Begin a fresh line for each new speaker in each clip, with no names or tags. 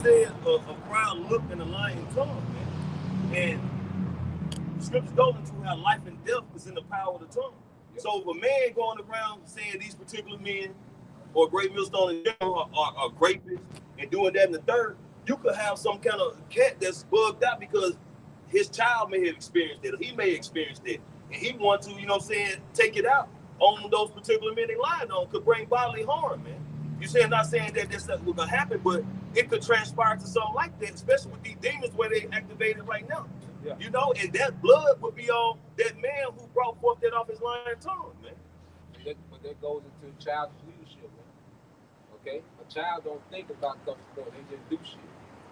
said a proud look and a lying tongue, man. And the scriptures go into how life and death is in the power of the tongue. Yep. So if a man going around saying these particular men or Great Millstone in general are rapists and doing that in the third, you could have some kind of cat that's bugged out because his child may have experienced it, or he may experience it, and he wants to, take it out on those particular men they lied on. Could bring bodily harm, man. You say not saying that that's not gonna happen, but it could transpire to something like that, especially with these demons where they activated right now. Yeah. And that blood would be on that man who brought forth that off his lying tongue, man.
But that goes into child's leadership, man. Okay? A child don't think about stuff, they just do shit.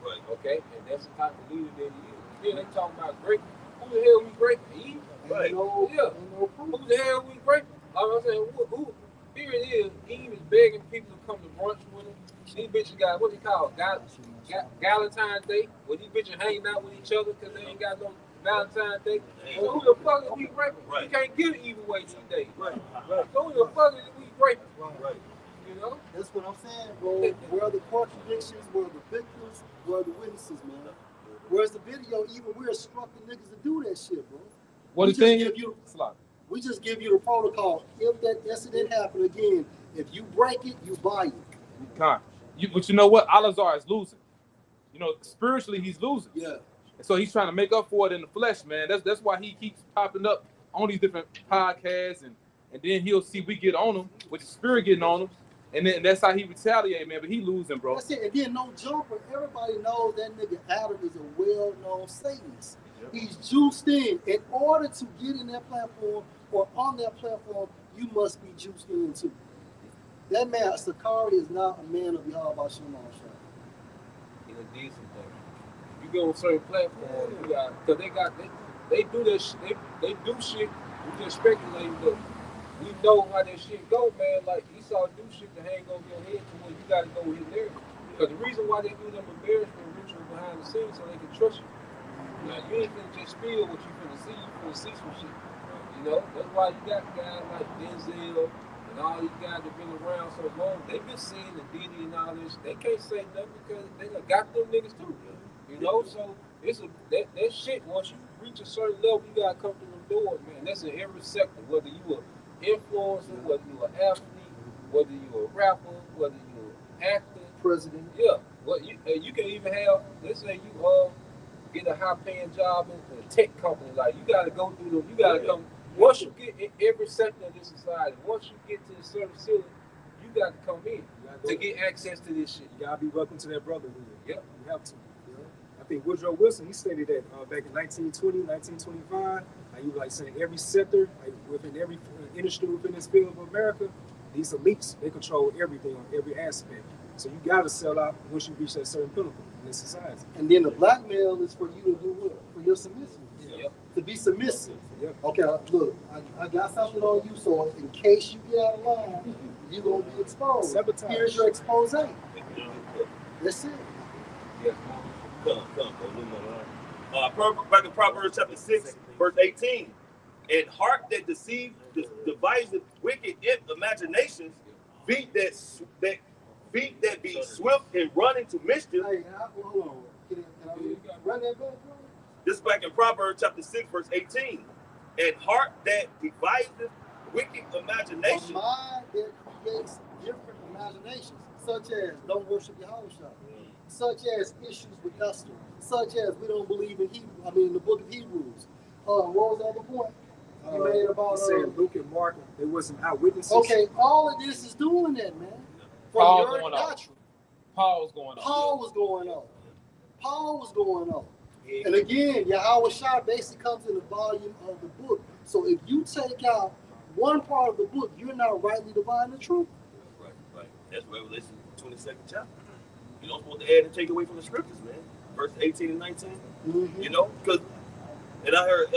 Right.
Okay? And that's the type of leader that he is. Then they talking about great. Who the hell we great? Eve?
Right.
Who the hell we great? I'm saying, who? Here it is. Eve is begging people to come to brunch with him. These bitches got, what they call Valentine's Day, where these bitches hanging out with each other because they ain't got no Valentine's Day. So who the fuck is we raping? Right. You can't get it either way these days.
Right.
So who the fuck is we raping?
Right.
That's what I'm saying, bro. Where are the contradictions? Where are the victims? Where are the witnesses, man? Where's the video? Even we're instructing niggas to do that shit, bro.
What the thing is?
We just give you the protocol. If that incident happened again, if you break it, you buy it.
But you know what? Alazar is losing. Spiritually he's losing.
Yeah.
And so he's trying to make up for it in the flesh, man. That's why he keeps popping up on these different podcasts, and then he'll see we get on him, with the spirit getting on him, and then that's how he retaliate, man. But he losing, bro.
That's it. And then no jumper. Everybody knows that nigga Adam is a well-known Satanist. Yep. He's juiced in. In order to get in that platform or on that platform, you must be juiced in too. That man, Sakari, is not a man of Yahweh Shem Shah.
He's a decent thing. You go on certain platforms, because they do that shit. They do shit. We just speculating, but we know how that shit go, man. Like Esau do shit to hang over your head to where you gotta go with his narrative. Because the reason why they do them embarrassment rituals behind the scenes so they can trust you. Now, you ain't finna just spill what you finna see. You finna see some shit. That's why you got guys like Denzel and all these guys that been around so long. They been seeing the Diddy and all this. They can't say nothing because they done got them niggas too. So it's that shit. Once you reach a certain level, you gotta come through the doors, man. That's in every sector. Whether you an influencer, whether you an athlete, whether you a rapper, whether you an actor,
president.
Yeah. Well, you can even have. Let's say you get a high-paying job in a tech company. Like you gotta go through them. You gotta come. Once you get in every sector of this society, once you get to a certain ceiling, you got to come in to get access to this shit.
You gotta be welcome to that brotherhood.
Yeah,
you have to. I think Woodrow Wilson, he stated that back in 1920, 1925. You like saying every sector, like within every industry within this field of America, these elites, they control everything on every aspect. So you gotta sell out once you reach that certain pinnacle in this society.
And then the blackmail is for you to do what? For your submissiveness.
Yep.
To be submissive.
Yep.
Okay, look, I got something on you, so in case you get out of line, you're going to be exposed.
Sabotage.
Here's your expose. That's it.
Yeah. Come. Back in Proverbs chapter 6, verse 18. And heart that deceives, devises wicked imaginations, feet that be swift and run into mischief.
Hey, hold on. Can I run that back?
This is back in Proverbs chapter 6, verse 18. And heart that devises wicked imaginations.
A mind that creates different imaginations, such as don't worship Yahweh, such as issues with Esther, such as we don't believe in the book of Hebrews. What was the other point you made about
saying Luke and Mark, they wasn't eyewitnesses?
Okay, all of this is doing that, man.
Paul was going on. And again, Yahweh Shah basically comes in the volume of the book. So if you take out one part of the book, you're not rightly dividing the truth.
Right. That's Revelation 22nd chapter. You don't supposed to add and take away from the scriptures, man. Verse 18 and 19. Mm-hmm. Because, and I heard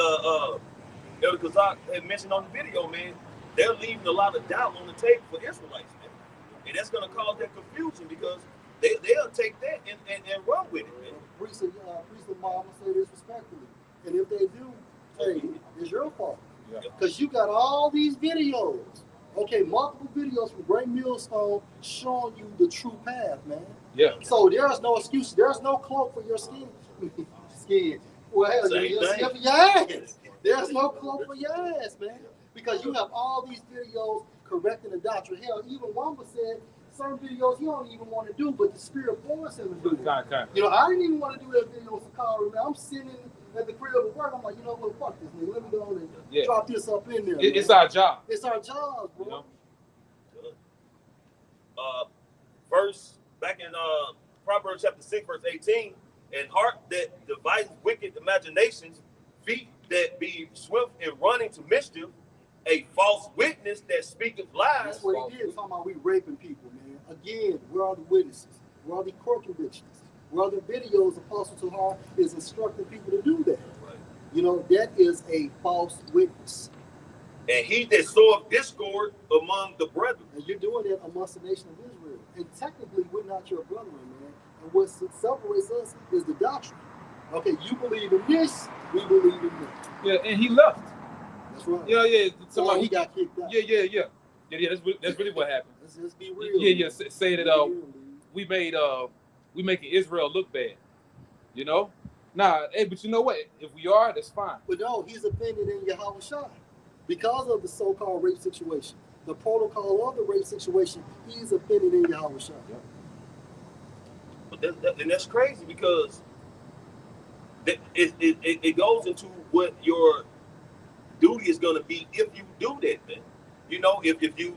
Elder Kazak had mentioned on the video, man, they're leaving a lot of doubt on the table for Israelites, man. And that's going to cause that confusion because they'll take that and run with it, man.
Priest of Mama say this respectfully. And if they do, hey, it's your fault. Because you got all these videos. Okay, multiple videos from Great Millstone showing you the true path, man.
Yeah.
So there's no excuse. There's no cloak for your skin. Well, hell, you'll see it for your ass. There's no cloak for your ass, man. Because you have all these videos correcting the doctrine. Hell, even Wamba said certain videos he don't even want to do, but the Spirit forced him to do it. You know, I didn't even want to do that video with Sakari, man. I'm sitting at the crib at work. I'm like, you know what, fuck this nigga. Let me go on and drop this up in there.
It's our job.
It's our job, bro.
You know?
Verse back in Proverbs chapter 6, verse 18, and heart that devises wicked imaginations, feet that be swift in running to mischief, a false witness that speaketh lies.
That's what he did, talking about we raping people, man. Again, where are the witnesses? Where are the court convictions? Where are the videos Apostle Tahar is instructing people to do that?
Right.
You know, that is a false witness.
And he that soweth discord among the brethren.
And you're doing that amongst the nation of Israel. And technically, we're not your brethren, man. And what separates us is the doctrine. Okay, you believe in this, we believe in that.
Yeah, and he left.
That's right.
Yeah.
Somebody he got kicked out.
Yeah. That's really what happened.
Let's be real.
Yeah. Say that we making Israel look bad. You know? Nah, hey, but you know what? If we are, that's fine.
But no, he's offended in Yahweh Shai. Because of the so-called rape situation, the protocol of the rape situation, he's offended in Yahweh Shai.
Yeah.
But that's crazy because it goes into what your duty is going to be if you do that thing. You know, if you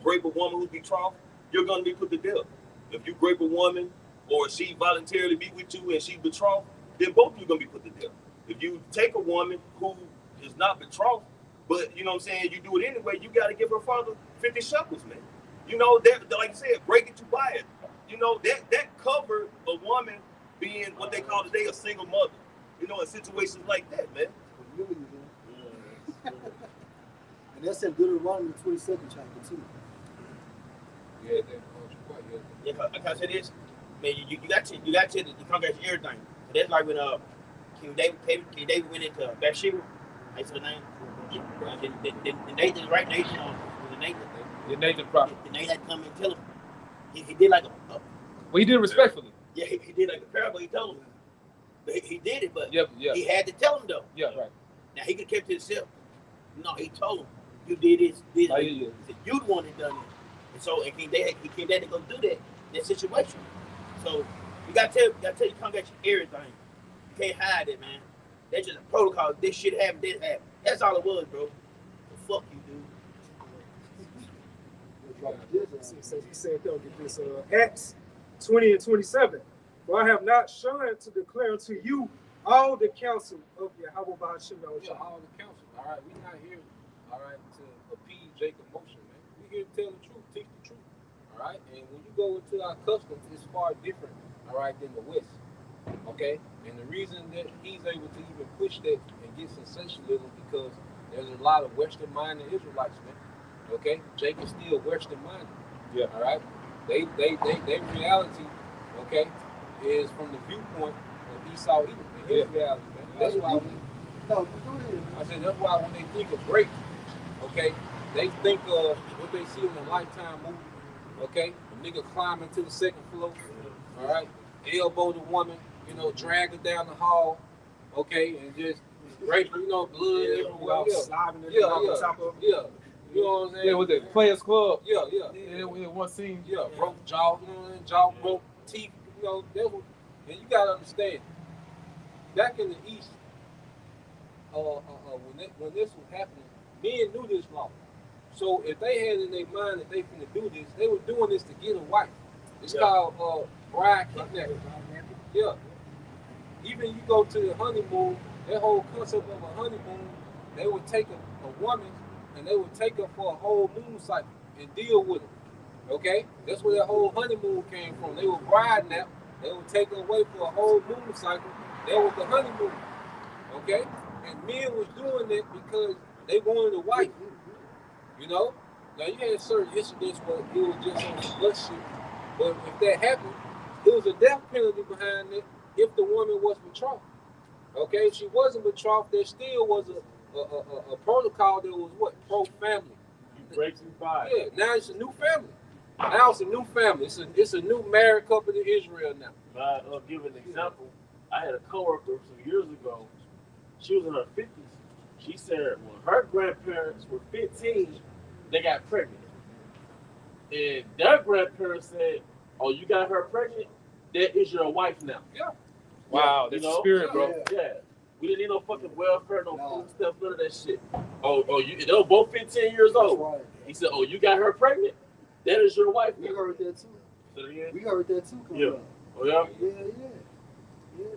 rape a woman who's betrothed, you're going to be put to death. If you rape a woman or she voluntarily be with you and she's betrothed, then both of you are going to be put to death. If you take a woman who is not betrothed, but you know what I'm saying, you do it anyway, you got to give her father 50 shekels, man. You know, that, like you said, break it to buy it. You know, that covered a woman being what they call today a single mother. You know, in situations like that, man.
And that's in Deuteronomy 22nd chapter too.
Yeah,
I can say this, man. You got to the congregation everything. So that's like when King David went into Bathsheba. I said the name. The Nathan, right? Nathan, the Nathan.
The Nathan prophet.
The Nathan had to come and tell him. He did like a.
Well, he did it respectfully.
Yeah, he did like a parable. He told him. He did it, but
Yeah.
he had to tell him though.
Yeah, right.
Now he could have kept it himself. No, he told him, you did this. He said, you the one that done it. And so, and King David to go do that situation. So you gotta tell your congregation everything. You can't hide it, man. That's just a protocol. This shit happened, this happened. That's all it was, bro. The fuck you do.
So he said they'll get this Acts 20 and 27. For I have not shunned to declare to you all the counsel of Yahweh Bahashim.
Yeah, all the counsel. All right, we're not here, all right, to appease Jacob's emotion, man. We're here to tell the truth, teach the truth, all right? And when you go into our customs, it's far different, all right, than the West, okay? And the reason that he's able to even push that and get sensationalism because there's a lot of Western-minded Israelites, man, okay? Jacob's still Western-minded, yeah, all right? They reality, okay, is from the viewpoint of Esau Edom. His reality, man. That's why I said that's why when they think of rape, okay, they think of what they see in a Lifetime movie, okay? The nigga climbing to the second floor, all right, elbow the woman, you know, drag her down the hall, okay, and just rape her, you know, blood everywhere. You know what I'm saying?
Yeah, with the Players Club.
Yeah.
With one scene.
Yeah, broke jaw, you know what I'm saying? Jaw broke, teeth, you know, that was, and you gotta understand, back in the East, when this was happening, men knew this law. So if they had in their mind that they finna do this, they were doing this to get a wife. It's called bride kidnapping. Yeah. Even you go to the honeymoon, that whole concept of a honeymoon, they would take a woman and they would take her for a whole moon cycle and deal with her. Okay? That's where that whole honeymoon came from. They would bride nap, they would take her away for a whole moon cycle. That was the honeymoon. Okay? And men was doing that because they wanted a wife. You know? Now you had certain incidents where it was just on some blood shit. But if that happened, there was a death penalty behind it if the woman was betrothed. Okay? If she wasn't betrothed, there still was a protocol that was what? Pro-family.
breaks and fire.
Yeah, now it's a new family. Now it's a new family. It's a new married couple in Israel now.
I'll give an example. I had a coworker some years ago. She was in her 50s. She said when her grandparents were 15, they got pregnant. And their grandparents said, "Oh, you got her pregnant? That is your wife now."
Yeah.
Wow,
You
that's
know?
the spirit, bro.
Yeah. We didn't need no fucking welfare, no food stuff, none of that shit. They were both 15 years old.
Right.
He said, "Oh, you got her pregnant? That is your wife."
We heard that too.
So again,
We heard that too.
Yeah. Oh yeah.
Yeah.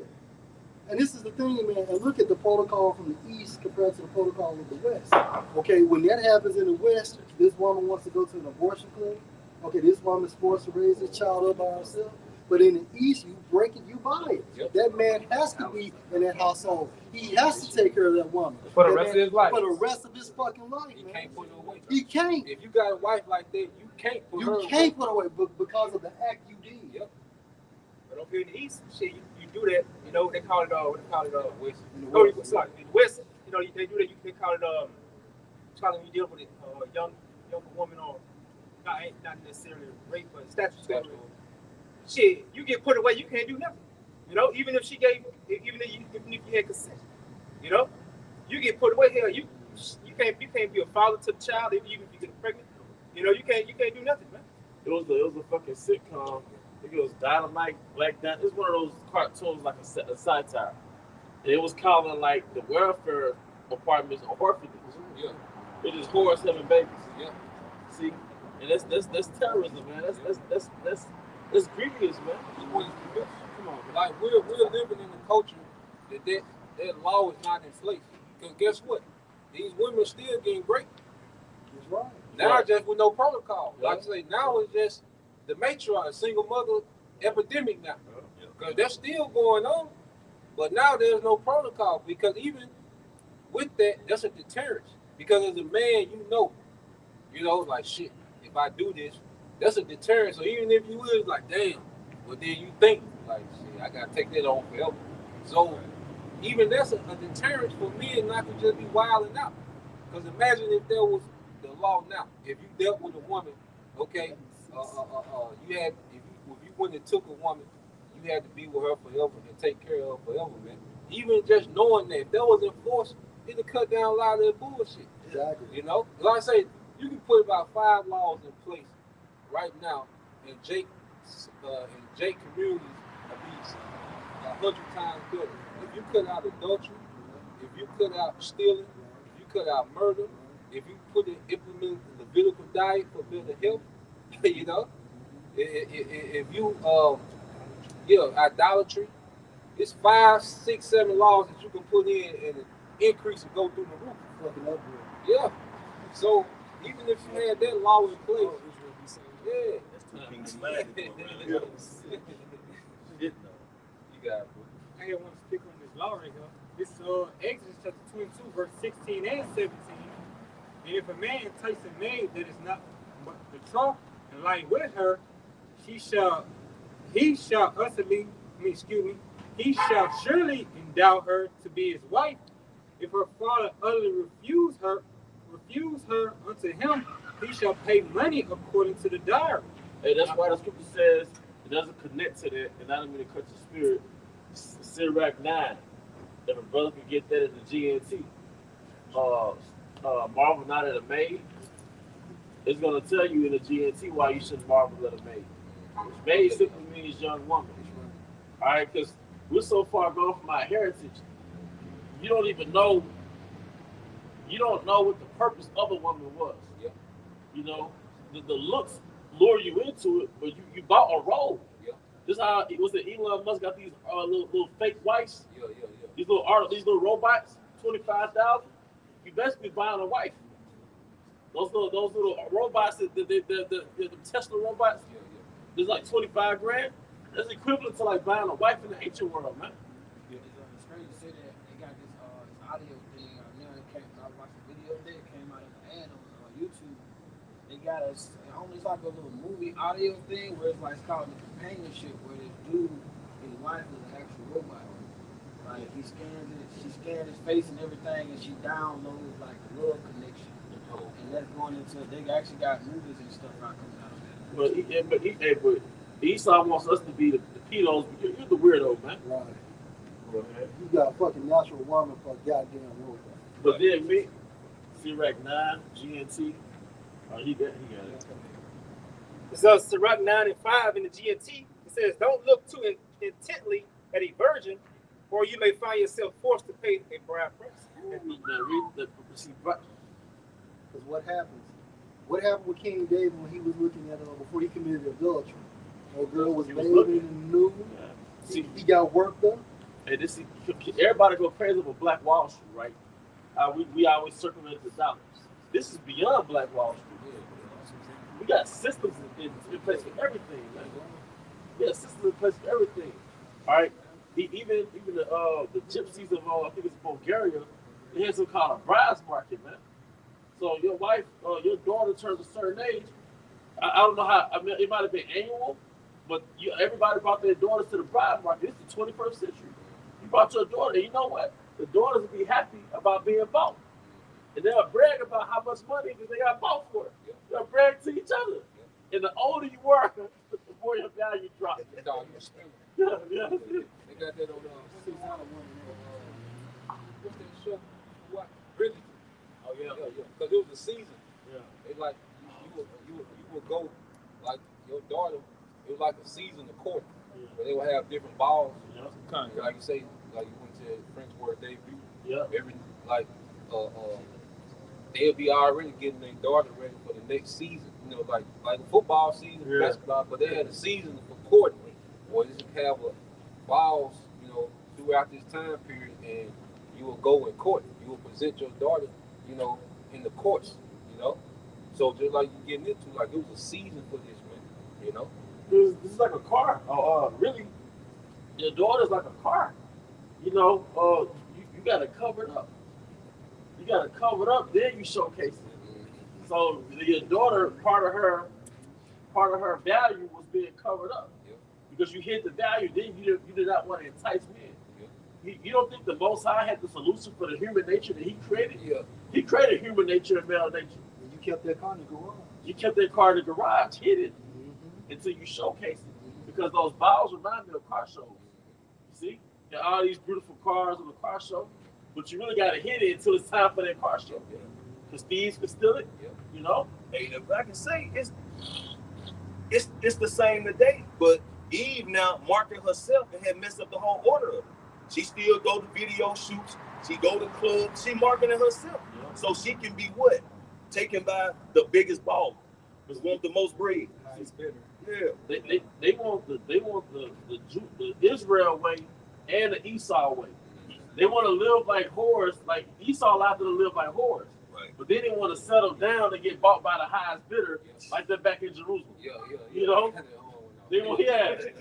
And this is the thing, man. And look at the protocol from the East compared to the protocol of the West. Okay, when that happens in the West, this woman wants to go to an abortion clinic. Okay, this woman's forced to raise this child up by herself. But in the East, you break it, you buy it.
Yep.
That man has to be in that household. He has to take care of that woman.
For the
That
rest
man-
of his life.
For the rest of his fucking life,
He
man.
can't put her away.
He can't.
If you got a wife like that, you can't put her
You can't put away because of the act you did.
Yep.
But over here in the East, shit, you do that. You know, they call it
West.
No, sorry, in the West, you know, they do that. They call it when you deal with a younger woman or not necessarily rape, but statutory. Shit, you get put away, you can't do nothing. You know, even if even if you had consent, you know, you get put away. Hell, you can't be a father to the child even if you get pregnant. You know, you can't do nothing, man.
It was a fucking sitcom. I think it was Dynamite, Black Dynamite. It was one of those cartoons like a satire. And it was calling like the welfare apartments or orphanages.
Yeah.
It is whores having babies.
Yeah.
See, and that's terrorism, man. That's grievous, man.
Come on, like we're living in a culture that law is not in place. Because guess what? These women still getting raped.
That's right.
Now just with no protocol.
Yeah.
Like I say, now it's just the matriarch, single mother epidemic now. Because that's still going on. But now there's no protocol. Because even with that, that's a deterrent. Because as a man, you know, like shit, if I do this, that's a deterrent. So even if you was like, damn, but then you think, like, shit, I gotta take that on forever. So even that's a deterrent for men not to just be wilding out. Because imagine if there was the law now. If you dealt with a woman, okay, if you went and took a woman, you had to be with her forever and take care of her forever, man. Even just knowing that, if that was enforced, it'd cut down a lot of that bullshit.
Exactly.
You know, like I say, you can put about 5 laws in place right now, and Jake communities will be 100 times better. If you cut out adultery, if you cut out stealing, if you cut out murder, if you implement the Levitical diet for better health, you know, if you idolatry, it's 5, 6, 7 laws that you can put in and increase and go through the roof.
Fucking up,
Yeah. So even if you had that law in place, yeah.
That's too kingdom-minded, man. Shit, no.
You got it, bro.
I want to speak on this law right here. This Exodus chapter 22, verse 16 and 17. And if a man takes a maid that is not betrothed and lie with her, he shall surely endow her to be his wife. If her father utterly refuse her unto him, he shall pay money according to the dowry.
Hey, that's why the scripture says it doesn't connect to that, and I don't mean to cut your spirit. Sirach 9. If a brother could get that in the GNT, marvel not at a maid. It's gonna tell you in the GNT why you shouldn't marvel at a maid. Maid simply means young woman. All right, because we're so far gone from our heritage. You don't know what the purpose of a woman was.
Yeah.
You know, the looks lure you into it, but you bought a role.
Yeah.
This how it was that Elon Musk got these little fake wives.
Yeah.
These little robots, 25,000. You basically buying a wife. Those little robots, the Tesla robots.
Yeah.
There's like 25 grand. That's equivalent to like buying a wife in the ancient world, man.
It's crazy to say that they got this audio thing. Now I watched a video today. It came out as an ad on YouTube. They got us almost like a little movie audio thing where it's like it's called the companionship, where this dude, his wife is an actual robot. Like he scans it, she scans his face and everything, and she downloads like a love connection
And that's going into, they actually got movies and stuff out coming out of that.
But Esau wants us to be the pedos. You're the weirdo, man.
Right.
Well,
You got a fucking natural woman for a goddamn robot.
but then me, C-Rack 9, GNT. Oh, he got it.
So Sirach 9 and 5 in the GNT, it says, don't look too intently at a virgin, or you may find yourself forced to pay a bride price.
Because what happens? What happened with King David when he was looking at her before he committed adultery? A girl was bathing in the nude.
See,
He got worked up.
and this everybody go crazy over Black Wall Street, right? We always circumvent the dollars. This is beyond Black Wall Street. We got systems in place for everything, man. We got systems in place for everything. All right. Even the gypsies of I think it's Bulgaria, they have something called a bride's market, man. So your wife, your daughter turns a certain age. I don't know how. I mean, it might have been annual, but everybody brought their daughters to the bride market. It's the 21st century. You brought your daughter, and you know what? The daughters will be happy about being bought, and they'll brag about how much money that they got bought for. They'll brag to each other. And the older you were, the more your value dropped. Yeah.
They got that on what's that show? What? Bridgerton.
Oh yeah.
Because it was a season.
Yeah.
It's like you would go, like your daughter. It was like a season of court, where they would have different balls.
Yeah.
Kind of like you say, like you went to French Word debut.
Yeah.
Every they'll be already getting their daughter ready for the next season. You know, like football season, basketball, but they had a season for court where you just have balls, you know, throughout this time period, and you will go in court. You will present your daughter, you know, in the courts, you know. So just like you getting into, like it was a season for this, man, you know.
This is like a car. Really, your daughter's like a car. You know, you got to cover it up. You got to cover it up, then you showcase it. So your daughter, part of her value was being covered up. Because you hid the value, then you did not want to entice men. You don't think the Most High had the solution for the human nature that He created?
Yeah.
He created human nature and male nature.
And you kept that car in the garage.
You kept that car in the garage, hid it, until you showcase it. Because those balls remind me of car shows. You see? There are all these beautiful cars on the car show, but you really got to hit it until it's time for that car show. Because thieves can steal it, you know?
Hey, I can say it's the same today, but Eve now marking herself and had messed up the whole order of it. She still go to video shoots, she go to clubs, she marketing herself. So she can be what? Taken by the biggest baller. Because want the most bread.
It's better.
Yeah.
They want the Israel way and the Esau way. They want to live like whores, like Esau allowed them to live like whores.
Right.
But then they want to settle down and get bought by the highest bidder, like they're back in Jerusalem. You know? They want,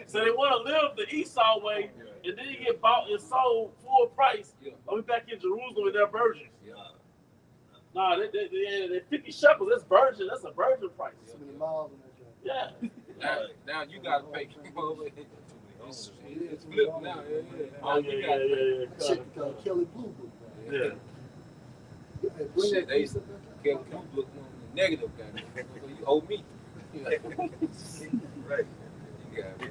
So they want to live the Esau way, and then you get bought and sold full price. I'll be back in Jerusalem with their virgins. Nah, they're 50 shekels. That's virgin. That's a virgin price.
So many miles in that joint.
Yeah.
Now you gotta pay. It's flipped now.
Oh yeah.
That shit called Kelly Blue Book.
Yeah.
Bring
Shit,
that
they
piece up back.
Kelly Blue Book negative guy. You owe me.
Right.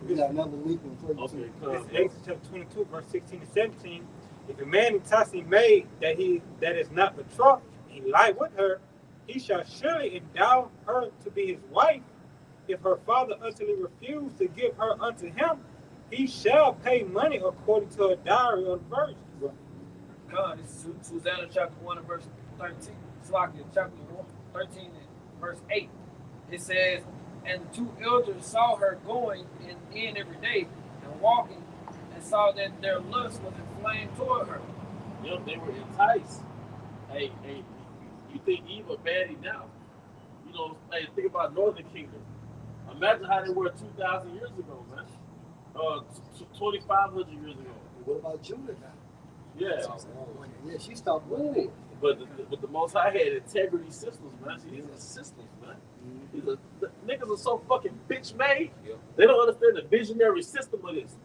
We got another link for you.
Okay.
This is Exodus chapter 22, verse 16 to 17. If a man entice a maid that is not betrothed, and he lie with her, he shall surely endow her to be his wife. If her father utterly refuse to give her unto him, he shall pay money according to a dowry of the virgin.
God, this is Susanna chapter 1 and verse 13. Slakia chapter 13 and verse 8. It says, and the two elders saw her going in every day and walking, and saw that their lust was inflamed toward her.
Yep, they were enticed. Hey, you think Eve a baddie now? You know, hey, think about Northern Kingdom. Imagine how they were 2,000 years ago, man. 2,500 years ago.
What about Judah now?
Yeah.
Yeah, she stopped winning.
But the Most High had integrity systems, man. See, these are systems, man. The niggas are so fucking bitch made. They don't understand the visionary system of this.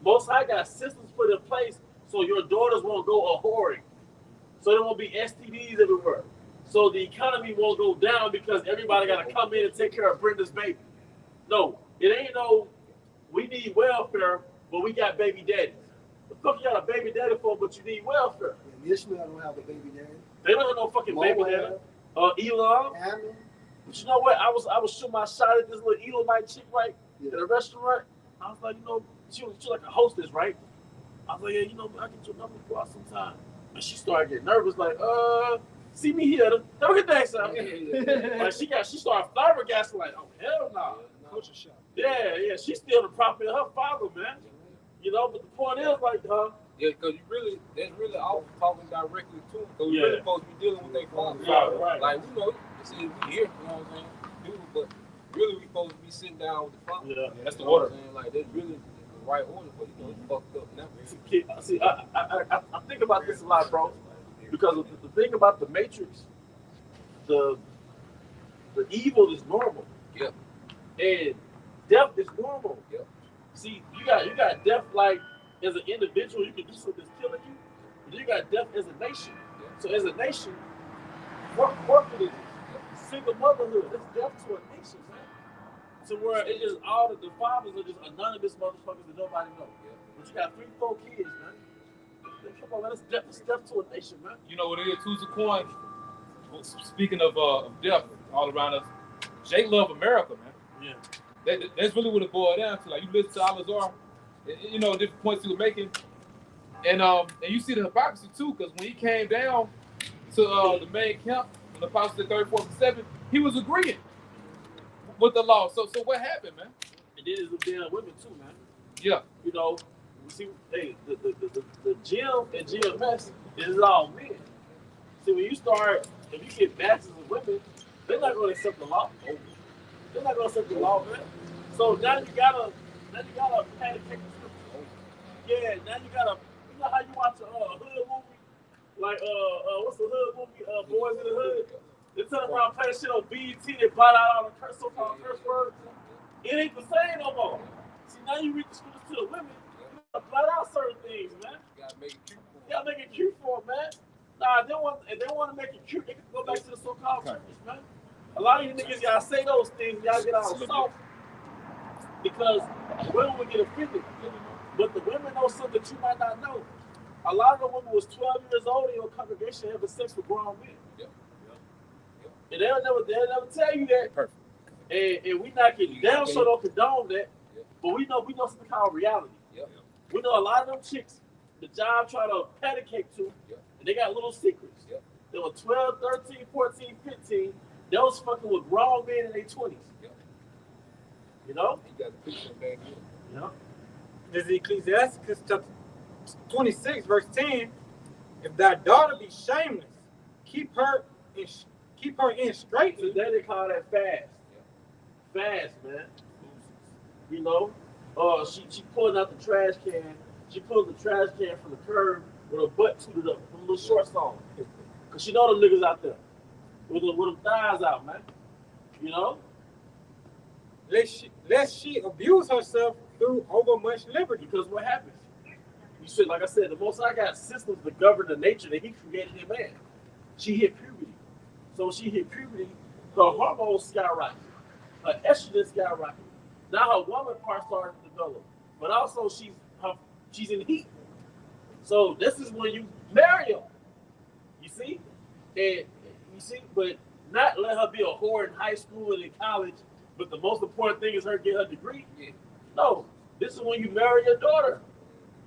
Most High got systems put in place so your daughters won't go a whoring. So there won't be STDs everywhere. so the economy won't go down because everybody got to come in and take care of Brenda's baby. No, it ain't no, we need welfare, but we got baby daddies. The fuck you got a baby daddy for, but you need welfare?
And Ishmael don't have a baby daddy.
They don't have no fucking baby daddy. Elon.
Ammon.
But you know what? I was shooting my shot at this little Elamite chick, right?
Yeah.
At a restaurant. I was like, you know, she like a hostess, right? I was like, yeah, you know, I get your number to go out sometime. And she started getting nervous, like, see me here. Have a good day, son. Like she started flabbergasting, like, oh hell no.
Culture shock.
Yeah, she's still the property of her father, man. You know, but the point is, like,
yeah, because that's really all talking directly to them. Because we really supposed to be dealing with their father.
Right.
Like, you know, see, we here, you know what I'm saying? People, but really we supposed to be sitting down with the father.
Yeah,
that's the order. Like, that's really the right order, but you know, it's fucked up now.
See, I think about this a lot, bro. Because the thing about the Matrix, the evil is normal.
Yep.
And death is normal.
Yep.
See, you got death like as an individual, you can do something that's killing you. But you got death as a nation. Yep. So as a nation, corporate single motherhood, that's death to a nation, man. To where it's just all the fathers are just anonymous motherfuckers that nobody knows. Yep. But you got 3-4 kids, man. Come on, man, that's death to a nation, man.
You know what it is? Who's the coin? Speaking of death all around us, Jake love America, man.
Yeah.
That's really what it boiled down to. Like, you listen to Al-Azhar, you know, different points he was making, and you see the hypocrisy too, because when he came down to the main camp, when the apostles at 34 and 7, he was agreeing with the law. So what happened, man?
And then there's the damn women too, man.
Yeah.
You know, you see, hey, the gym and GMS is all men. See, when you start, if you get masses of women, they're not going to accept the law. They're not going to accept the law, man. So now you gotta panic take the scripture. Yeah, now you gotta, you know how you watch a hood movie? Like, what's the hood movie? Boys in the Hood? They turn around playing shit on BET, they blot out all the so-called curse words. It ain't the same no more. See, now you read the scriptures to the women, you gotta blot out certain things, man.
You gotta make it cute for them.
You gotta make it cute for them, man. Nah, if they want to make it cute, they can go back to the so-called churches, man. A lot of you niggas, y'all say those things, y'all get all soft because women will get offended. But the women know something that you might not know. A lot of the women was 12 years old in your congregation having sex with grown men.
Yep.
And they'll never tell you that.
Perfect.
And we not getting down so don't condone that. Yep. But we know something called reality.
Yep.
We know a lot of them chicks, the job try to patty cake to, and they got little secrets.
Yep.
They were 12, 13, 14, 15. They was fucking with grown men in their 20s.
Yep.
You know?
You got the picture back here.
Yeah.
This is Ecclesiastes chapter 26, verse 10. If thy daughter be shameless, keep her in straight.
Today they call that fast. Fast, man. You know? She pulling out the trash can. She pulled the trash can from the curb with her butt tooted up, with a little shorts on. Cause she know them niggas out there. With them thighs out, man. You know?
Lest she abuse herself through overmuch liberty.
Because what happens? You said, like I said, the Most High got systems to govern the nature that He created in man. She hit puberty. So when she hit puberty, her hormones skyrocket. Her estrogen skyrocket. Now her woman part started to develop. But also she's in heat. So this is when you marry her. You see? And you see, but not let her be a whore in high school and in college. But the most important thing is her get her degree. Yeah. No, this is when you marry your daughter.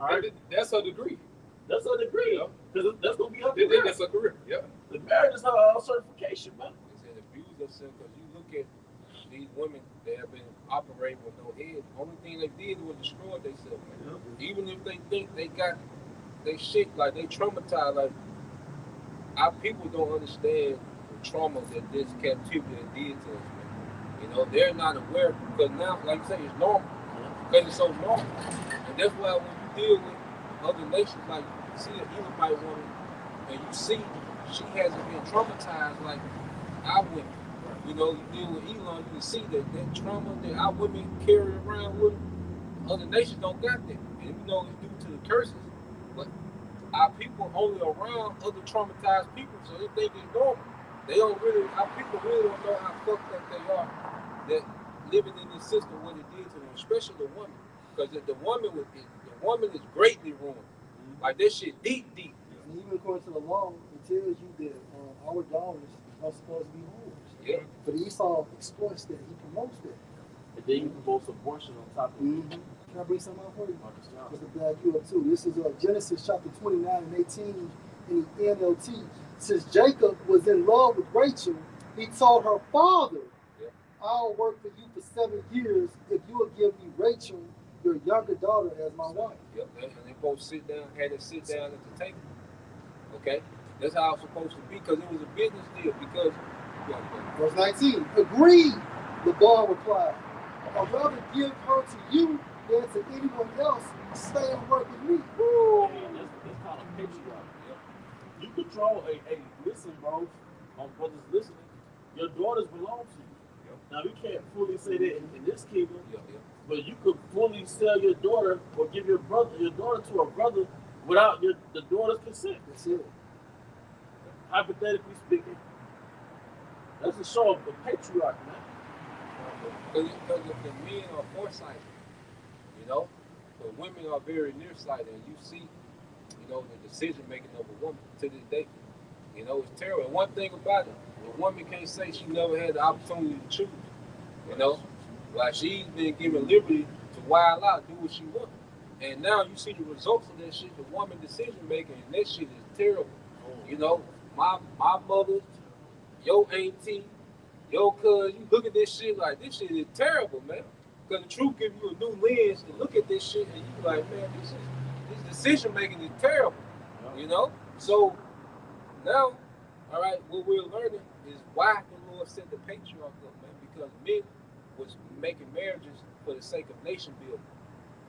All right,
that's her degree.
That's her degree. Because that's gonna be her
career. That's her career. Yeah.
The marriage is her certification, man.
It's an abuse of self because you look at these women that have been operating with no head. The only thing they did was destroy themselves, man. Yeah. Even if they think they got they shit, like they traumatized, like our people don't understand the trauma that this captivity did to us, man. You know, they're not aware because now, like you say, it's normal. Because it's so normal. And that's why when you deal with other nations, like you see an Elamite woman, and you see she hasn't been traumatized like our women. You know, you deal with Elon, you can see that trauma that our women carry around with them. Other nations don't got that. And we know it's due to the curses. But our people only around other traumatized people, so they think it's normal. They don't really, our people really don't know how fucked up they are that living in this system, what it did to them, especially the woman. Because the woman is greatly ruined. Like that shit deep.
And even according to the law, it tells you that our daughters are supposed to be whores.
Yeah.
But Esau exploits that. He promotes that.
And then you promote abortion on top of it.
Mm-hmm. Can I bring something out for you? Just to back you up too. This is Genesis chapter 29 and 18 in the NLT. Since Jacob was in love with Rachel, he told her father, I'll work for you for 7 years if you will give me Rachel, your younger daughter, as my wife.
Yep. And they both sit down at the table. Okay? That's how it's supposed to be, because it was a business deal. Because
verse 19, agreed, the boy replied. I'd rather give her to you than to anyone else. Stay and work with me.
Man, that's kind of patriarchy. You control listen, bro, brothers listening, your daughters belong to you. Now we can't fully say that in this kingdom, but you could fully sell your daughter or give your daughter to a brother without the daughter's consent.
That's it.
Hypothetically speaking, that's a show of the patriarchy, man.
Because the men are foresighted, you know, but women are very nearsighted, and you see, you know, the decision making of a woman to this day. You know, it's terrible. And one thing about it, a woman can't say she never had the opportunity to choose. You know, like she's been given liberty to wild out, do what she wants. And now you see the results of that shit, the woman decision making, and that shit is terrible. You know, my mother, your auntie, your cousin, you look at this shit like, this shit is terrible, man. Because the truth gives you a new lens to look at this shit, and you like, man, this decision making is terrible. You know? So now, all right, what we're learning is why the Lord set the patriarch up, man. Because men was making marriages for the sake of nation building.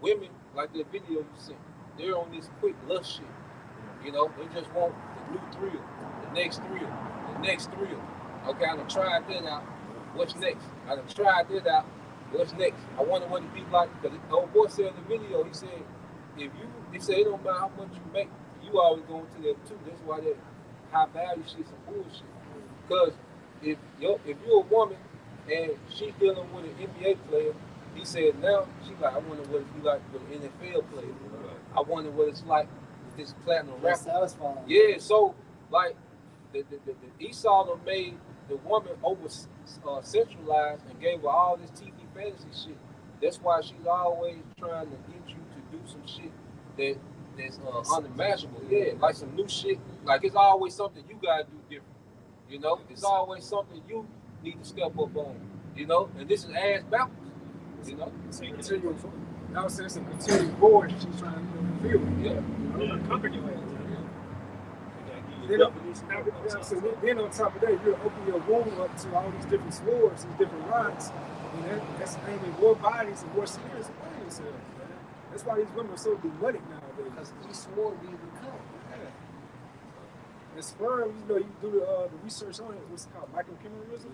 Women, like that video you seen, they're on this quick lust shit. You know, they just want the new thrill, the next thrill, the next thrill. Okay, I done tried that out. What's next? I done tried that out. What's next? I wonder what it be like. Because the old boy said in the video, he said, he said, it don't matter how much you make, you always going to that too. That's why that high value shit's some bullshit. Because if you're a woman and she's dealing with an NBA player, he said now, she's like, I wonder what it be like with an NFL player. I wonder what it's like with this platinum rapper.
Satisfying.
Yeah, so like the Esau done made the woman over centralized and gave her all this TV fantasy shit. That's why she's always trying to get you to do some shit that's unimaginable. Yeah, like some new shit. Like it's always something you gotta do different. You know, it's always something you need to step up on. You know, and this is ass backwards. You know,
I was saying some continuing void she's trying to fulfill.
Yeah.
Then on top of that, you're opening your womb up to all these different swords and different rods. And that's aiming more bodies and more spirits upon themselves. That's why these women are so demonic nowadays.
Because each sword needs to come.
And sperm, you know, you do the research on it, what's it called, microchemicalism?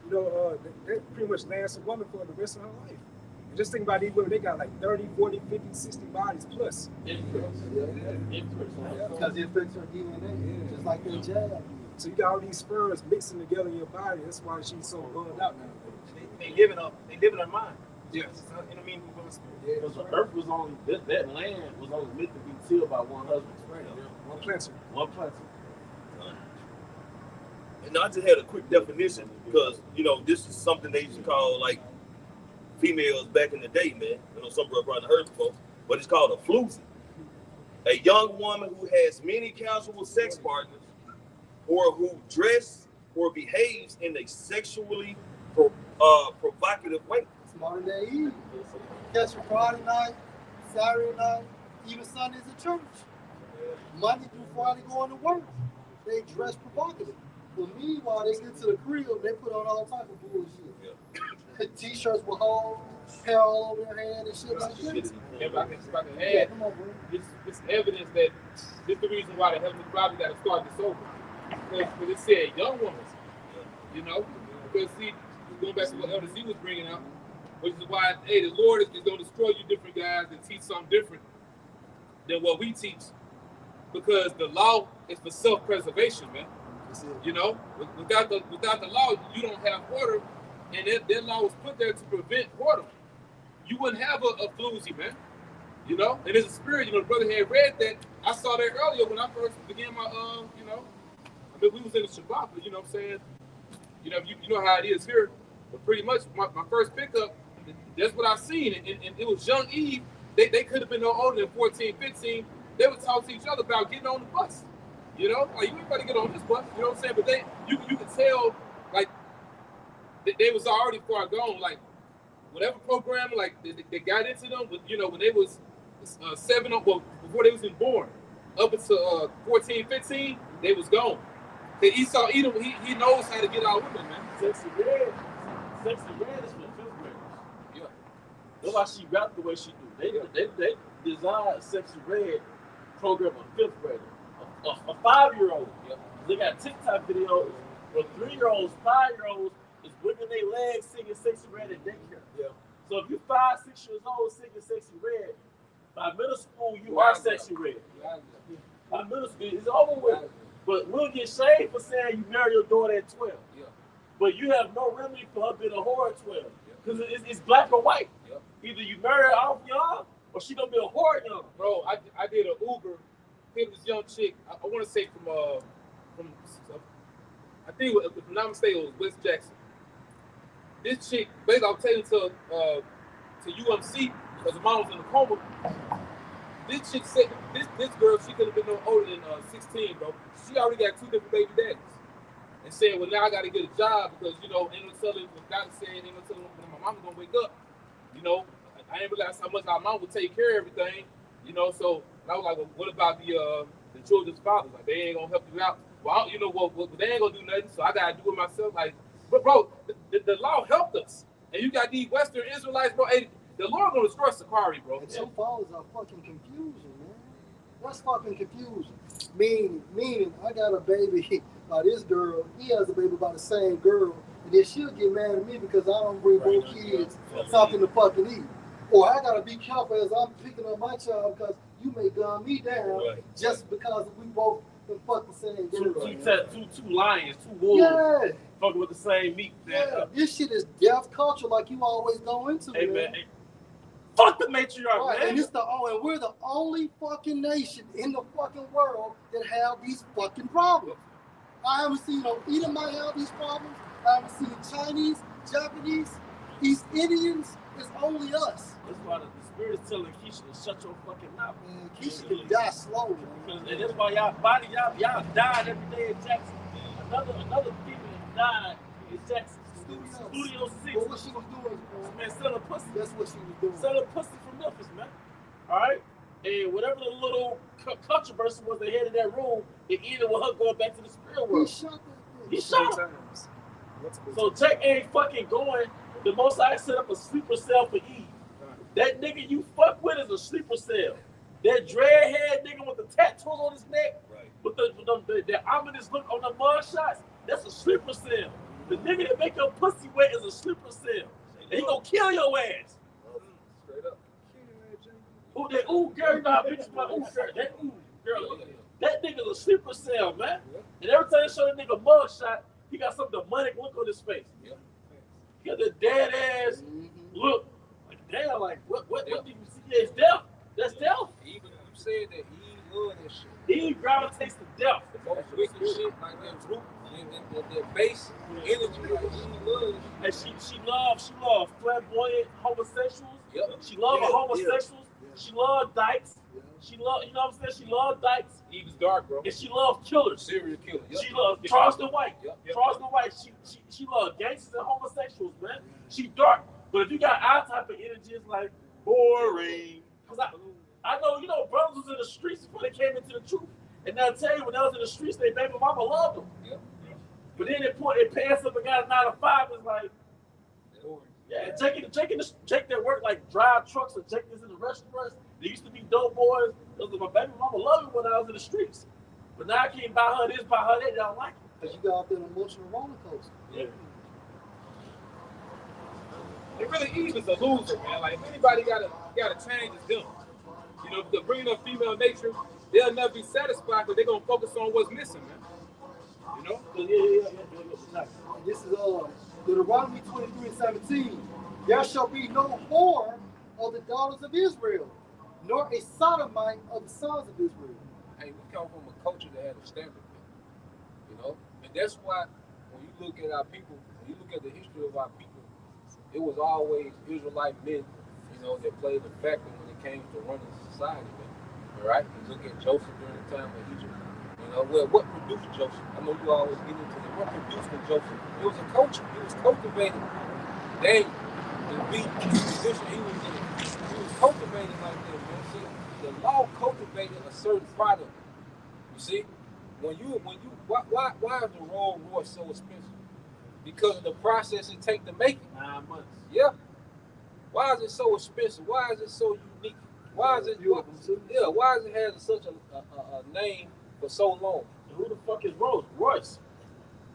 You know, that pretty much lasts a woman for the rest of her life. And just think about these women, they got like 30, 40, 50, 60 bodies plus.
Because it affects her DNA, just like the jab.
So you got all these sperms mixing together in your body. That's why she's so burned out now.
They live in her mind.
Yes.
You know what I mean?
Because the earth was only, that land was only meant to be tilled by one husband.
Right. One planter.
One planter.
And I just had a quick definition because, you know, this is something they used to call like females back in the day, man. You know, some brother heard before, but it's called a floozy. A young woman who has many casual sex partners or who dress or behaves in a sexually provocative way.
It's modern day Eve. Catch her Friday night, Saturday night, even Sundays at church. Monday through Friday going to work. They dress provocative. But meanwhile, they get to the crib, they put on all type of bullshit. Yeah. T-shirts with holes, hair all over their head and shit like that.
If I can add, it's evidence that this is the reason why the Heavenly Father got to start this over. Because it said young woman, you know? Because see, going back to what Elder Z was bringing out, which is why, hey, the Lord is going to destroy you different guys and teach something different than what we teach. Because the law is for self-preservation, man. You know, without the law, you don't have order, and that law was put there to prevent order. You wouldn't have a floozy, man. You know, and there's a spirit. You know, the brother had read that. I saw that earlier when I first began my, you know, I mean, we was in the Shabbat, but you know what I'm saying? You know how it is here. But pretty much my first pickup, that's what I seen. And it was young Eve. They could have been no older than 14, 15. They would talk to each other about getting on the bus. You know, like, you ain't about to get on this bus. You know what I'm saying? But you could tell, like, they was already far gone. Like, whatever program, like, they got into them, but, you know, when they was 7, well, before they was even born, up until 14, 15, they was gone. The Esau Edom, he knows how to get out with them, man.
Sexy Red is for 5th graders.
Yeah.
That's why she rapped the way she do. They designed Sexy Red program a 5th grader, a 5-year-old.
Yeah.
They got TikTok videos where 3-year-olds, 5-year-olds is wiggling their legs singing Sexy Red at daycare.
Yeah.
So if you're 5, 6 years old singing Sexy Red, by middle school you are Sexy Red. By middle school it's over with. But we'll get shamed for saying you marry your daughter at 12.
Yeah.
But you have no remedy for her being a whore at 12. Because it's black or white.
Yep.
Either you marry her off young or she gonna be a whore young.
Bro, I did an Uber. Hit this young chick. I want to say from I think if I'm not mistaken, it was West Jackson. This chick, basically, I was taking to UMC because the mom was in a coma. This chick said, this girl, she could have been no older than 16, bro. She already got 2 different baby daddies. And said, well, now I got to get a job because, you know, ain't no telling, the doctor said, ain't no telling when my mama's going to wake up. You know, I didn't realize how much our mom would take care of everything. You know, so I was like, well, what about the children's fathers? Like, they ain't going to help you out. Well, you know, well, they ain't going to do nothing, so I got to do it myself. Like, but, bro, the law helped us. And you got these Western Israelites, bro. Hey, the Lord going to destroy Sakari, bro.
And two fathers are fucking confusion, man. That's fucking confusion. Meaning, I got a baby by this girl. He has a baby by the same girl. And then she'll get mad at me because I don't bring both kids something to fucking eat. Or I got to be careful as I'm picking up my child because you may gun me down just because we both the fucking same girl.
Two lions, 2 wolves.
Yeah.
Fucking with the same meat.
Yeah. This shit is deaf culture like you always go into,
Hey,
man.
man. Fuck the matriarch,
Right,
man.
and we're the only fucking nation in the fucking world that have these fucking problems. I haven't seen no Edomite have these problems. I haven't seen Chinese, Japanese, East Indians. It's only us.
That's why the spirit is telling Keisha to shut your fucking mouth.
Man, Keisha can die slowly.
And that's why y'all died every day in Jackson. Another female died in Jackson. Studio 6.
But what she was doing,
Man, selling pussy.
that's what she was doing.
Selling pussy from Memphis, man. All right? And whatever the little controversy was they had in that room, it ended with her going back to the spirit world.
He shot that bitch.
He shot her. So Jack ain't fucking going. The most I set up a sleeper cell for Eve. That nigga you fuck with is a sleeper cell. That dreadhead nigga with the tattoos on his neck, with the ominous look on the mug shots, that's a sleeper cell. The nigga that make your pussy wet is a sleeper cell. And he gonna kill your ass.
Straight up.
Ooh, that ooh girl, you know how bitches like ooh girl, that ooh girl. That nigga's a sleeper cell, man. And every time they show that nigga mug shot, he got some demonic look on his face. He got the dead ass look. Like damn, like what do you see? Yeah, it's death. That's death.
Even you said that he loved that shit.
He gravitates to death.
The most wicked shit, like that group, that base energy, like he loves.
And she loves flamboyant homosexuals.
Yep.
She loves homosexuals. She loves dykes. She love, you know what I'm saying? She loves dykes.
Eve is dark, bro.
And she loves killers.
Serial killer. Yep.
She loves Charleston White.
Yep.
Charleston White. She loves gangsters and homosexuals, man. She dark. But if you got our type of energy, it's like boring. Cause I know, you know, brothers was in the streets before they came into the truth. And they'll tell you when they was in the streets, their baby mama loved them.
Yep.
But then they passed up and got a 9 to 5. It's like, yeah, Jake that work like drive trucks or Jake that's in the restaurants. They used to be dope boys. Those are my baby mama loved me when I was in the streets. But now I can't buy her this, buy her that. They don't like it.
Because you got out there an emotional roller coaster.
Yeah.
It really Eve is a loser, man. Like if anybody gotta change, it's them. You know, to bring up female nature, they'll never be satisfied because they're gonna focus on what's missing, man. You know?
Yeah.
This is Deuteronomy 23:17. There shall be no whore of the daughters of Israel, nor a sodomite of the sons of Israel.
Hey, we come from a culture that had a standard, man. You know? And that's why when you look at our people, when you look at the history of our people, it was always Israelite men, you know, that played a factor when it came to running society, man. All right? You look at Joseph during the time of Egypt. You know, well, what produced Joseph? I know you always get into it. What produced Joseph? It was a culture. It was cultivated. Daniel, to be in the position he was in, he was cultivated like that, man. See, the law cultivated a certain product. You see, why is the Rolls Royce so expensive? Because of the process it takes to make it.
9 months.
Yeah. Why is it so expensive? Why is it so unique? Why is it? Why is it having such a name for so long?
And who the fuck is Rolls Royce?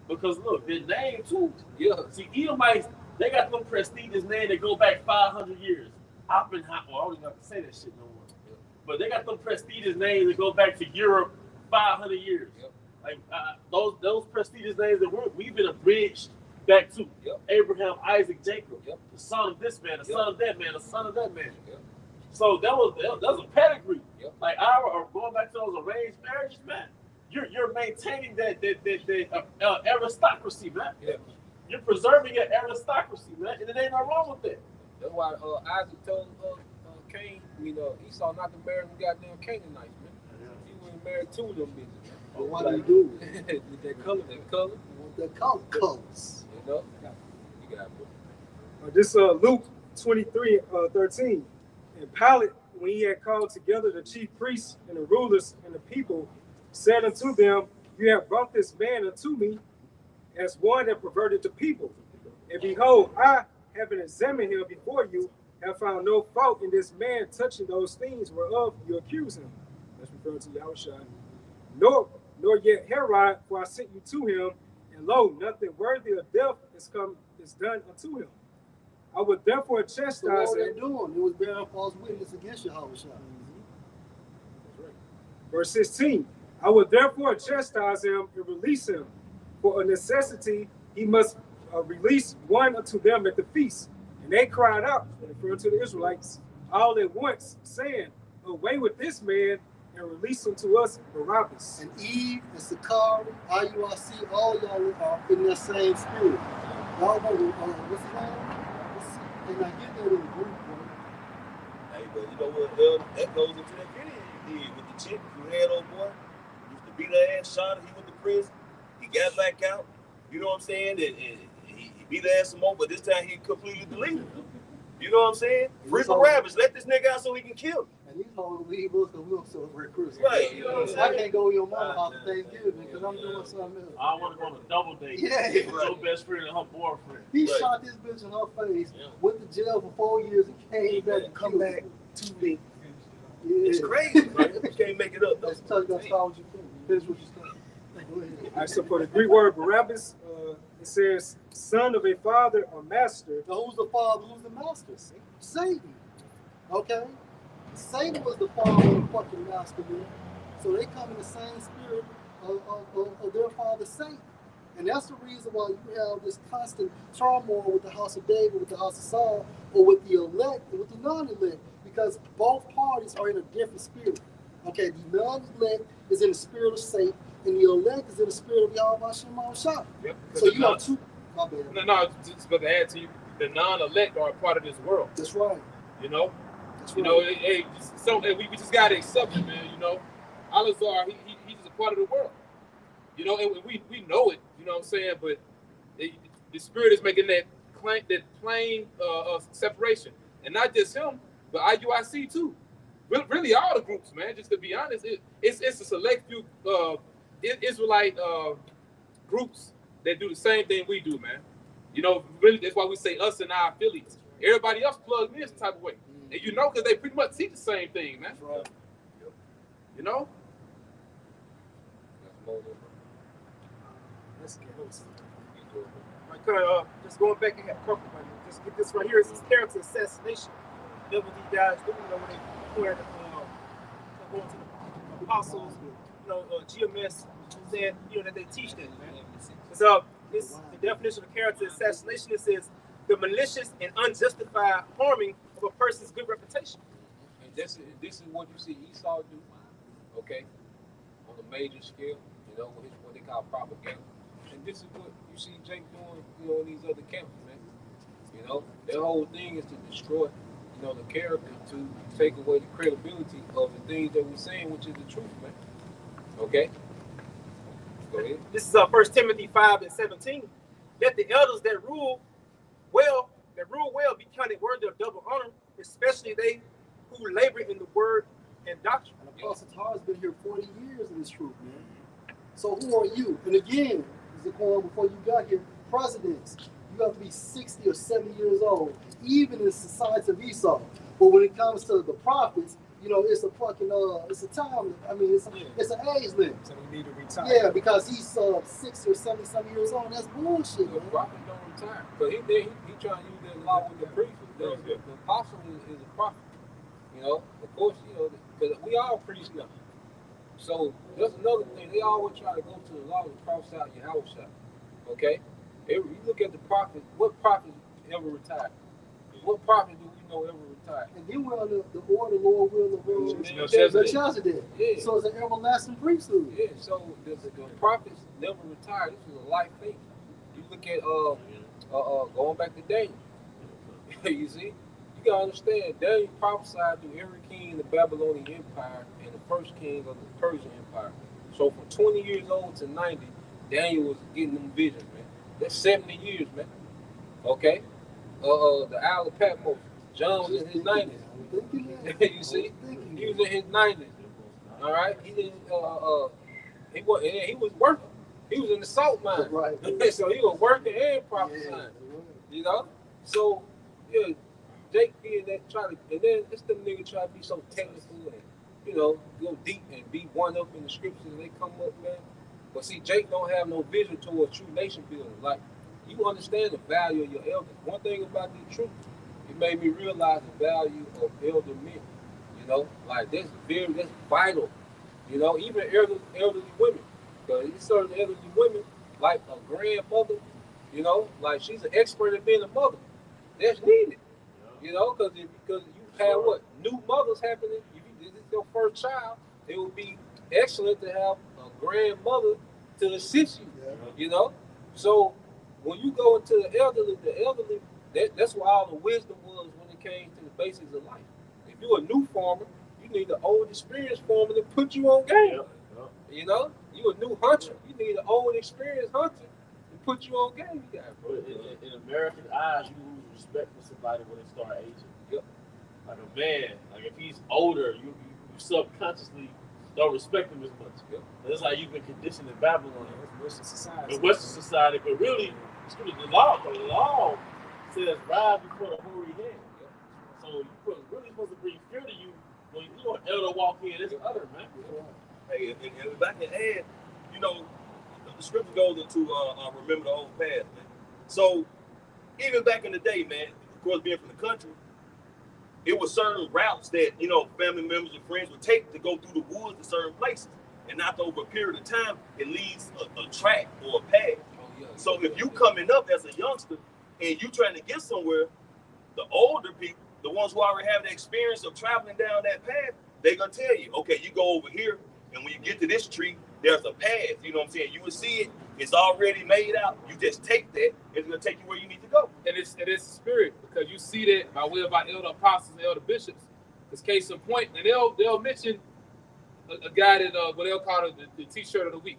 Because look, their name too.
Yeah.
See, Edomites, they got them prestigious name that go back 500 years. Oppenheimer. Well, I don't even have to say that shit no more. Yeah. But they got them prestigious names that go back to Europe 500 years. Yep. Like those prestigious names that we've been abridged back to. Yep. Abraham, Isaac, Jacob. Yep. The son of this man, the son of that man, the son of that man. Yep. So that was a pedigree. Yep. Like our going back to those arranged marriages, man. You're maintaining that aristocracy, man. Yeah. You're preserving your aristocracy, man, and it ain't no wrong with that.
That's why Isaac told Cain, Esau not to marry them goddamn Canaanites, man. Yeah. He wasn't married to them bitches.
But what do you do?
With that color.
With the colors.
You know? You got it.
This Luke 23:13. And Pilate, when he had called together the chief priests and the rulers and the people, said unto them, you have brought this man unto me as one that perverted the people. And behold, I, having examined him before you, have found no fault in this man touching those things whereof you accuse him. That's referring to Yahushua. Nor yet Herod, for I sent you to him, and lo, nothing worthy of death is done unto him. I would therefore chastise him.
What were they doing? It was bearing false witness against Yahushua.
That's right. Verse 16. I would therefore chastise him and release him. For a necessity, he must release one unto them at the feast. And they cried out, referring to the Israelites, all at once, saying, away with this man, and release unto us Barabbas.
And Eve and Sakari, IURC, all y'all are in that same spirit. Y'all know what's his name? And I get that in the group, bro.
Hey, but you know what? That goes into that video you did with the chick who had old boy. Used to beat her ass, shot her. He went to prison. He got back out. You know what I'm saying? And he beat her ass some more, but this time he completely deleted her. You know what I'm saying? Free Barabbas. Let this nigga out so he can kill him.
And these hoes leave us because we don't celebrate Christmas.
Right. You know what I'm saying?
I can't go to your mama's house for Thanksgiving because I'm doing something else.
I want to go on a double date.
Yeah.
With your best friend and her boyfriend.
He shot this bitch in her face, went to jail for 4 years, and came back and come back to me. Yeah.
It's crazy, right? You can't make it up.
Let's start what you finish what you started.
All right, so for the Greek word Barabbas, it says son of a father or master.
So who's the father? Who's the master? Satan. Okay? Satan was the father of the fucking master, man. So they come in the same spirit of their father Satan. And that's the reason why you have this constant turmoil with the house of David, with the house of Saul, or with the elect, and with the non-elect, because both parties are in a different spirit. Okay, the non-elect is in the spirit of Satan, and the elect is in the spirit of Yahweh Shema Shah. Yep. So you have two. My bad.
No, just to add to you, the non-elect are a part of this world.
That's right.
You know?
That's
you
right.
know, we just got to accept it, man. You know? Al-Azhar, he's just a part of the world. You know, and we know it, you know what I'm saying? But the spirit is making that plain separation. And not just him, but IUIC too. Really all the groups, man, just to be honest. It's a select few Israelite groups that do the same thing we do, man. You know, really, that's why we say us and our affiliates. Everybody else plugged in some type of way. And you know, because they pretty much teach the same thing, man.
Right.
You know?
Let's get host. Just going back and just get this right here. It's this character assassination. That's what these guys do. You know, when they going to the apostles, GMS said, that they teach that, man.
So this the definition of character assassination. It says the malicious and unjustified harming of a person's good reputation.
And this is what you see Esau do, okay, on a major scale, you know, what they call propaganda. And this is what you see Jake doing, you know, in these other camps, man. You know, their whole thing is to destroy, you know, the character, to take away the credibility of the things that we're saying, which is the truth, man. Okay? Go ahead.
This is 1 Timothy 5:17. Let the elders that rule well be counted worthy of double honor, especially they who labor in the word and doctrine.
And Apostle Tar's been here 40 years in this truth, man. So who are you? And again, Zaquan, before you got here, presidents, you have to be 60 or 70 years old, even in the society of Esau. But when it comes to the prophets, you know, it's a fucking, it's a time, I mean, it's an age limit.
So we need to retire.
Yeah, because he's 60 or 70 some years old. That's bullshit,
The
man.
prophet don't retire. Because he trying to use that law with the priest. The apostle is a prophet. You know, of course, you know, because we all priests now. So that's another thing. They always try to go to the law and cross out your house out. Okay? You look at the prophets, what prophets ever retired? What prophet do we know ever retired?
And then we're on the order, Lord will of
Melchizedek. Yeah.
So it's an everlasting priesthood.
Yeah, so the prophets never retired. This is a life thing. You look at going back to Daniel. You see? You gotta understand, Daniel prophesied through every king in the Babylonian Empire and the first king of the Persian Empire. So from 20 years old to 90, Daniel was getting them visions, man. That's 70 years, man. Okay? The Isle of Patmos, John was in his 90s. You see? He was in his 90s. All right? He was working. He was in the salt mine.
Right.
So he was working and prophesying. You know? So, yeah, Jake being that and then this them niggas try to be so technical and, you know, go deep and be one up in the scriptures and they come up, man. But see, Jake don't have no vision towards true nation building. Like, you understand the value of your elders. One thing about the truth, it made me realize the value of elder men. You know, like that's vital. You know, even elderly women. Because these certain elderly women, like a grandmother, you know, like she's an expert at being a mother. That's needed. You know, because you have what? New mothers happening. If this is your first child, it would be excellent to have a grandmother to assist you. You know? So when you go into the elderly, that's where all the wisdom was when it came to the basics of life. If you're a new farmer, you need an old experienced farmer to put you on game. You know? You're a new hunter. You need an old experienced hunter to put you on game. You got,
in American eyes, you lose respect for somebody when they start aging.
Yep.
Like a man, like if he's older, you subconsciously don't respect him as much.
Yep.
That's how you've been conditioned in Babylon.
Western society.
In Western society, but really, the law says rise before the hoary head. So you're really supposed to bring fear to you when you an elder walk in. It's other, man.
Hey, and if I can add, you know, the scripture goes into remember the old past, man. So even back in the day, man, of course, being from the country, it was certain routes that, you know, family members and friends would take to go through the woods to certain places. And after over a period of time, it leads a track or a path. So if you coming up as a youngster and you trying to get somewhere, the older people, the ones who already have the experience of traveling down that path, they're going to tell you, okay, you go over here, and when you get to this tree, there's a path. You know what I'm saying? You will see it. It's already made out. You just take that. It's going to take you where you need to go.
And it's spirit, because you see that by way of our elder apostles and elder bishops. It's case in point, and they'll mention a guy that what they'll call the T-shirt of the week,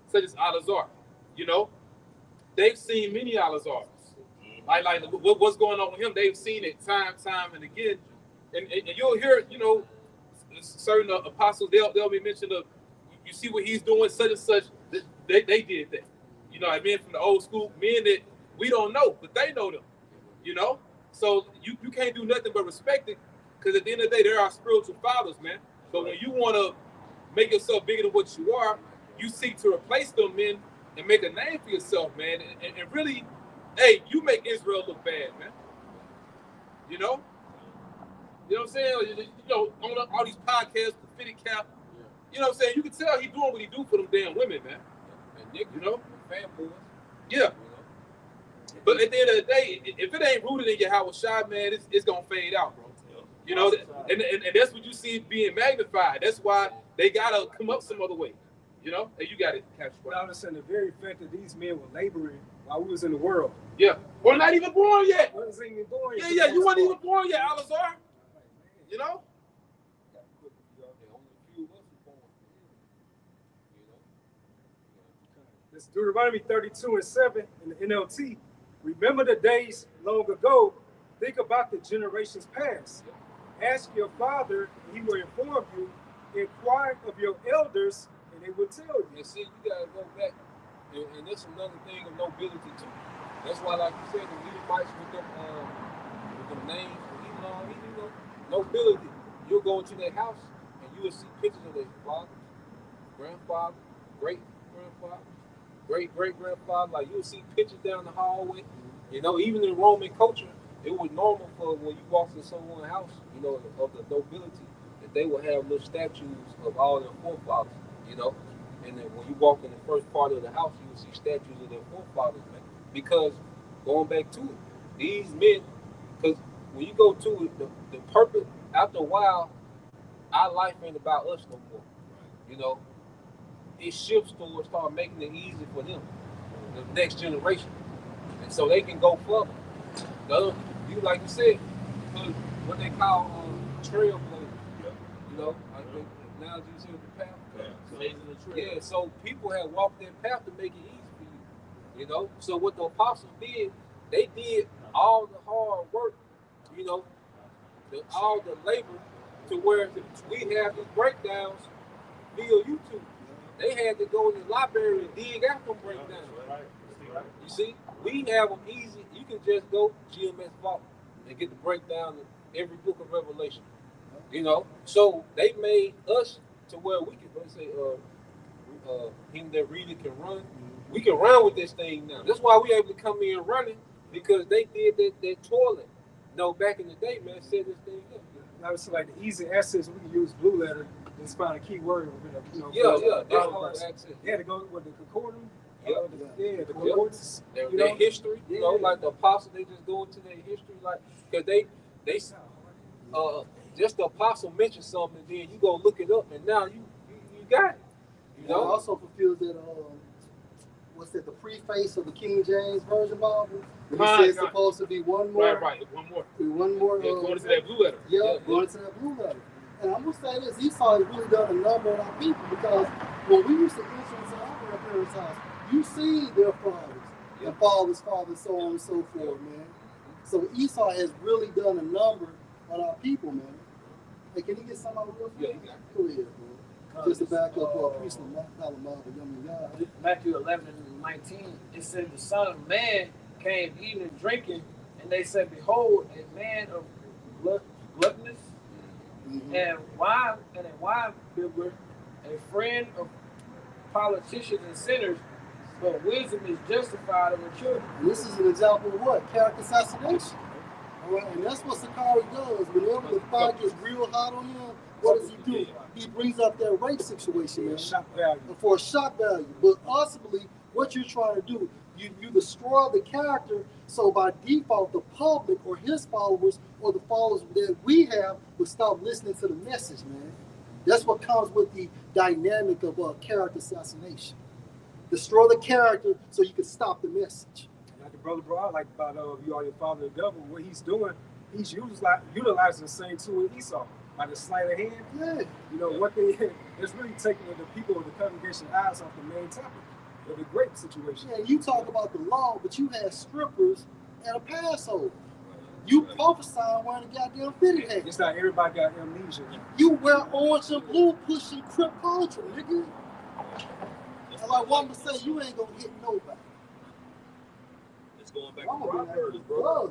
such as Al-Azhar. You know, they've seen many Al-Azhars. Like what's going on with him, they've seen it time and again. And you'll hear, you know, certain apostles, they'll be mentioned of, you see what he's doing, such and such, they did that. You know, men from the old school, men that we don't know, but they know them. You know? So you can't do nothing but respect it, because at the end of the day, they're our spiritual fathers, man. But when you want to make yourself bigger than what you are, you seek to replace them, men, and make a name for yourself, man. And really, hey, you make Israel look bad, man. You know? You know what I'm saying? You know, on all these podcasts, the fitted cap. You know what I'm saying? You can tell he doing what he do for them damn women, man.
and Nick,
You know?
fanboys.
Yeah.
You know?
But at the end of the day, if it ain't rooted in your Howard shot, man, it's gonna fade out, bro. You know, and that's what you see being magnified. That's why they gotta come up some other way. You know, and you got it, Captain.
But I understand the very fact that these men were laboring while we was in the world.
Yeah, we're not even born yet.
Wasn't even born yet.
Yeah, you weren't even born yet, Alizar. You know.
This Deuteronomy 32:7 in the NLT. Remember the days long ago. Think about the generations past. Ask your father, and he will inform you. Inquire of your elders, and they will tell you.
And see, you gotta go back, and that's another thing of nobility too. That's why, like you said, the Levites with them names, even nobility. You'll go into their house and you will see pictures of their father, grandfather, great grandfather, great great grandfather. Like you'll see pictures down the hallway. You know, even in Roman culture, it was normal for when you walked in someone's house, you know, of the nobility, that they would have little statues of all their forefathers, you know. And then when you walk in the first part of the house, you will see statues of their forefathers, man. Because going back to it, these men, because when you go to it, the purpose, after a while, our life ain't about us no more. You know, it shifts towards start making it easy for them, the next generation. And so they can go further. You like you said, what they call trailblazers. You know, like the analogy you said, the path. Yeah, so people have walked that path to make it easy for you. You know, so what the apostles did, they did all the hard work, you know, all the labor to where we have these breakdowns via YouTube. They had to go in the library and dig out them breakdowns. You see, we have them easy. You can just go GMS Vault and get the breakdown of every book of Revelation. You know, so they made us to where we can, let's say, him that reader can run. We can run with this thing now. That's why we able to come in running, because they did that toilet. No, back in the day, man, set this thing up.
That was like the easy access. We can use Blue Letter. Just find a key word.
Access.
They had to go with the concordance. The
concordance. Their history, you know, like the apostles, they just go into their history, like, because they just the apostle mentioned something, and then you go look it up, and now you got it. You know,
it also fulfills that what's that? The preface of the King James Version Bible. It says it's supposed to be one more.
Right, one more.
One more.
Yeah, going to that blue letter.
Going to that blue letter. And I'm gonna say this: Esau has really done a number on our people, because when we used to enter into our parents' house, you see their fathers, and fathers' fathers, so on and so forth, man. So Esau has really done a number on our people, man. Hey, can you get some out real fast?
Yeah,
go ahead, bro. Just to back up Priest of
Matthew 11:19, it said the Son of Man came eating and drinking, and they said, behold, a man of gluttonous and a wine bibber, a friend of politicians and sinners, but wisdom is justified of the children.
And this is an example of what? Character assassination. All right, and that's what Sakari does. Whenever the fire gets real hot on him, what does he do? He brings up that rape situation, man, for a shock value. But ultimately, what you're trying to do, you destroy the character, so by default, the public or his followers or the followers that we have will stop listening to the message, man. That's what comes with the dynamic of character assassination. Destroy the character so you can stop the message.
Like the brother brought out, like about you are your father, the devil. What he's doing, he's utilizing the same tool as Esau. By the sleight of hand, you know what it's really taking the people of the congregation eyes off the main topic of the grape situation.
Yeah, you talk about the law, but you had strippers at a Passover. You prophesying wearing a goddamn fitted hat.
It's not everybody got amnesia.
You wear orange and blue pushing crip culture, nigga. And like one would say, you ain't gonna hit nobody.
It's going back to Proverbs, bro.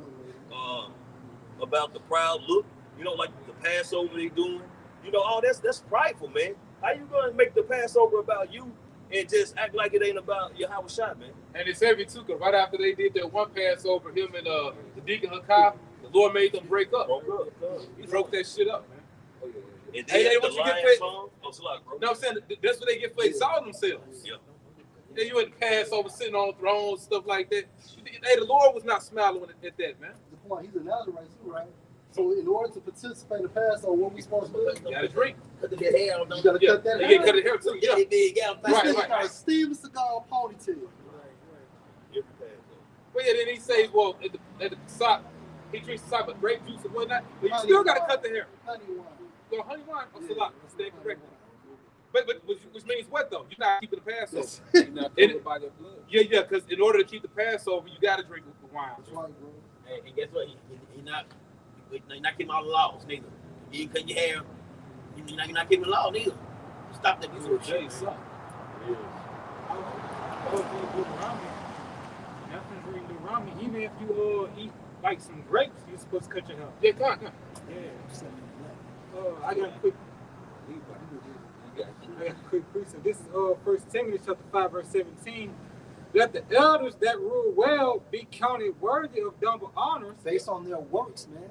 About the proud look. You know, like the Passover they doing. You know, that's prideful, man. How you gonna make the Passover about you and just act like it ain't about your Howard shot, man?
And it's heavy too, because right after they did that one Passover, him and the deacon Hakai, the Lord made them break up. He broke that shit up, man.
And then
what you get
song.
No, I'm saying that's what they get for exalting themselves.
Yeah.
Yeah, you in the Passover, sitting on thrones, stuff like that. Hey, the Lord was not smiling at that, man.
The point, he's a Nazarite too, right? So in order to participate in the Passover, what we supposed to do?
You gotta drink.
Cut the hair on.
You gotta cut that
You
hair.
gotta cut the hair too. Yeah.
Big out.
Right.
Got a Steven Seagal ponytail.
But yeah, then he says, well, at the sop, he drinks the sop of grape juice and whatnot, but you still gotta cut the hair.
Honey wine.
So honey wine or salat, stay correct. But which means what though? You're not keeping the Passover.
You're not covered by their blood.
Yeah, because in order to keep the Passover, you gotta drink the wine.
That's right, bro.
And guess what? You're not keeping all the laws, neither. You ain't cutting your hair. You're not keeping the law, neither. Stop that.
These are Jay's son.
Nothing's reading Deuteronomy. Even if you eat like some grapes, you're supposed to cut your hair.
Yeah, come on.
Yeah. I got a quick precept. This is 1 Timothy chapter 5, verse 17. Let the elders that rule well be counted worthy of double honors.
Based on their works, man.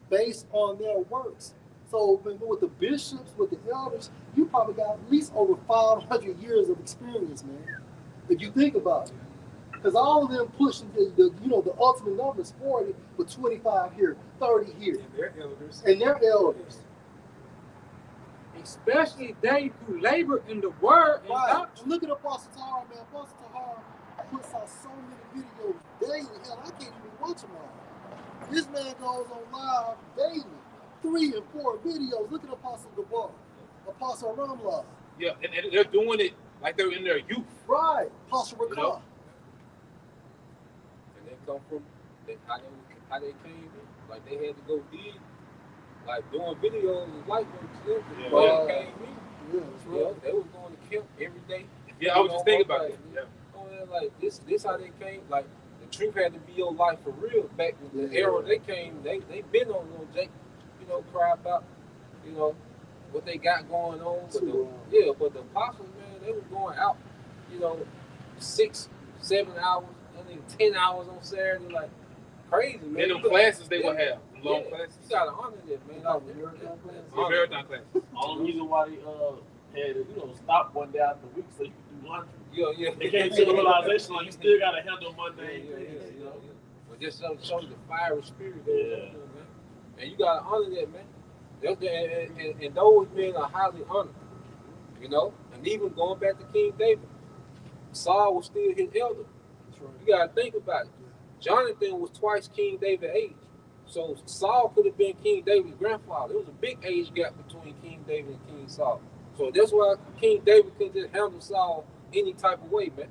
Based on their works. So with the bishops, with the elders, you probably got at least over 500 years of experience, man. If you think about it. Because all of them pushing the ultimate number is 40, but 25 here, 30 here.
And their elders.
And their elders.
Especially they who labor in the word and
Right.
doctrine.
Look at Apostle Tahar, man. Apostle Tahar puts out so many videos daily. Hell, I can't even watch them all. This man goes on live daily. 3 and 4 videos. Look at Apostle Gabar, Apostle Ramla.
Yeah, and they're doing it like they're in their youth.
Right. Apostle Rakah.
You know?
And they come from how they came in. Like they had to go dig, like doing videos and light work stuff.
Yeah.
Before they came in.
Yeah, that's
Yeah,
right.
they was going to camp every day.
Yeah, I was just thinking about that. Yeah.
Oh, man, like this how they came. Like the truth had to be your life for real. Back in the era they came, they been on little Jake, cry about, what they got going on. But the apostles, man, they was going out, 6, 7 hours, 10 hours on Saturday, like crazy, man.
And them classes they would have, them long classes.
You gotta honor that, man.
The marathon class.
Only reason why they had to, stop one day out of the week so you could do laundry.
Yeah.
They came to the realization like you still gotta handle Monday.
But just show the fiery spirit.
Yeah.
Man. And you gotta honor that, man. And those men are highly honored, And even going back to King David, Saul was still his elder. You gotta think about it. Jonathan was twice King David's age. So Saul could have been King David's grandfather. There was a big age gap between King David and King Saul. So that's why King David couldn't just handle Saul any type of way, man.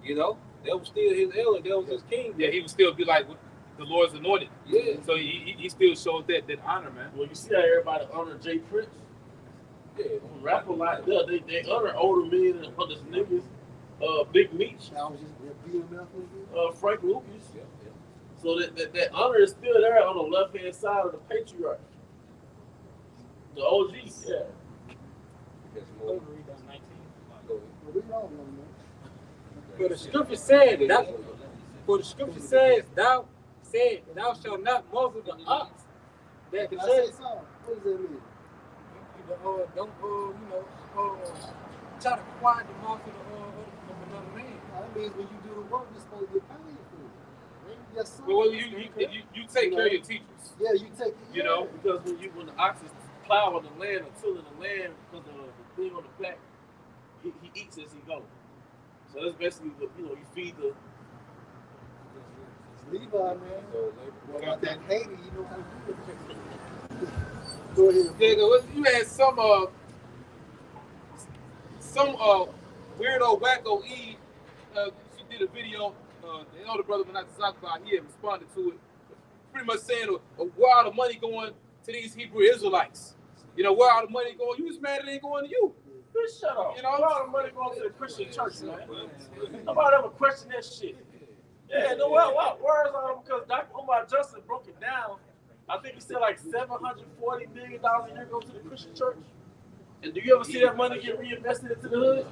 That was still his elder. That was his king.
Yeah, he would still be like the Lord's anointed.
Yeah.
So he still showed that honor, man.
Well, you see how everybody honor Jay Prince?
Yeah.
Rapper like that, they honor older men and others niggas. Big Meech,
I was just BMF
Frank Lucas.
Yeah.
So that honor is still there on the left hand side of the patriarch. The OG, yeah.
That's more.
For the scripture said that. For the scripture says, thou shalt not muzzle the ox. That
Can I
says,
say something? What does that mean?
don't try to quiet the mouth of another man.
That means when you do the work, you're supposed to get paid for it. Yes, sir.
Well, you take care of your teachers.
Yeah, you take it.
Because when the ox is plowing the land or tilling the land, because the thing on the back, he eats as he goes. So that's basically you feed the.
Levi, man. What about that Haiti? You know how to do it. Go ahead.
Yeah, you had some weirdo wacko Eve. She did a video. The elder brother, when I talked about, he had responded to it, pretty much saying, where all the money going to these Hebrew Israelites? Where all the money going? You just mad it ain't going to you.
Just shut up. A lot of money going to the Christian church, man. Nobody ever question that shit. Yeah, what words on them? Because Dr. Umar Justin broke it down. I think he said like $740 million a year go to the Christian church. And do you ever see that money get reinvested into the hood?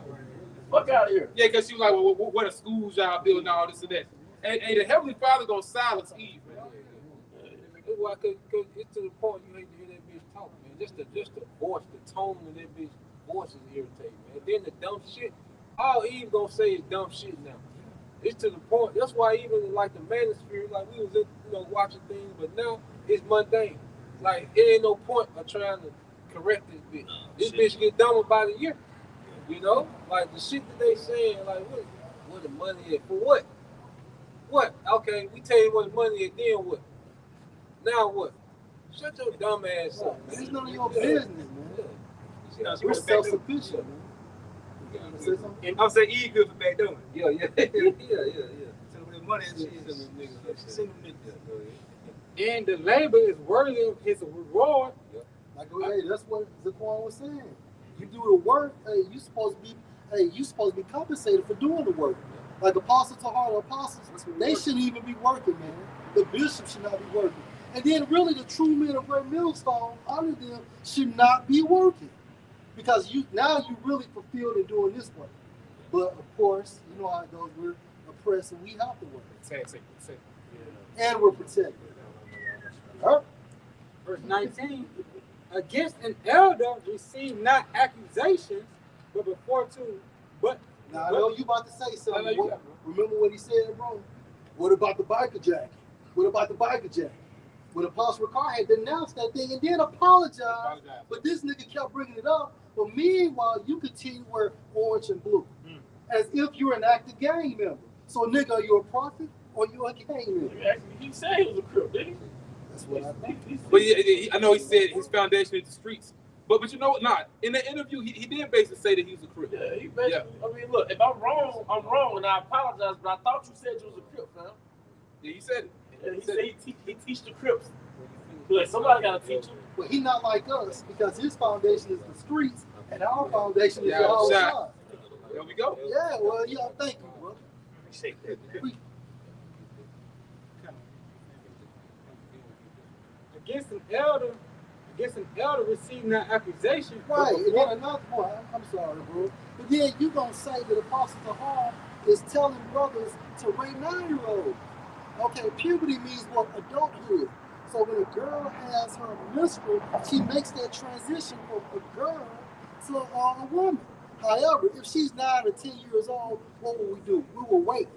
Fuck out of here.
Yeah, because you like, well, what are schools y'all building, all this and that. And the Heavenly Father gonna silence Eve, man.
That's why, cause it's to the point you hate to hear that bitch talk, man. Just the voice, the tone of that bitch voice is irritating, man. Then the dumb shit, all Eve gonna say is dumb shit now. It's to the point. That's why even like the manosphere, like we was watching things, but now it's mundane. Like it ain't no point of trying to correct this bitch. This bitch get dumb about a year. Like the shit that they saying, like what the money is for what? What? Okay, we tell you what the money is, then what? Now what? Shut your dumb ass up, man.
It's none of your business, man. We're self-sufficient, man.
And I'm saying E good for back door.
Yeah.
Send them the money and shit. Send them niggas.
And the labor is worthy of his reward.
Like, hey, that's what Zaquan was saying. You do the work, hey, you supposed to be compensated for doing the work. Like Apostle Tahar, the apostles, they shouldn't even be working, man. The bishop should not be working. And then really the true men of Great Millstone, under them, should not be working. Because you really fulfilled in doing this work. But of course, you know how it goes, we're oppressed and we have to work. And we're protected. Huh?
Verse 19, against an elder receive not accusations, but before two. But
now I know you about to say something. Remember what he said, bro? What about the biker jacket? What about the biker jacket? When Apostle Ricard had denounced that thing and then apologized, but this nigga kept bringing it up. But meanwhile, you continue to wear orange and blue, as if you're an active gang member. So, nigga, are you a prophet or you a gang member?
He said he was a crip, didn't he?
That's what I think.
But I know he said his foundation is the streets. But you know what? Not in the interview, he did basically say that he was a crip.
Yeah, he basically. Yeah. I mean, look, if I'm wrong, I'm wrong, and I apologize. But I thought you said you was a crip, man.
Yeah, he said it.
Yeah, he said he teach the crips. Like somebody gotta teach him.
But he not like us because his foundation is the streets and our foundation is the outside.
There we go.
Yeah, well, yeah, thank you, bro.
Appreciate that.
against an elder receive not accusation.
Right, and then another point, I'm sorry, bro. But then you gonna say that Apostle Tahar is telling brothers to rape 9-year-olds. Okay, puberty means what? Adulthood. So when a girl has her menstrual, she makes that transition from a girl to a woman. However, if she's 9 or 10 years old, what will we do? We will wait.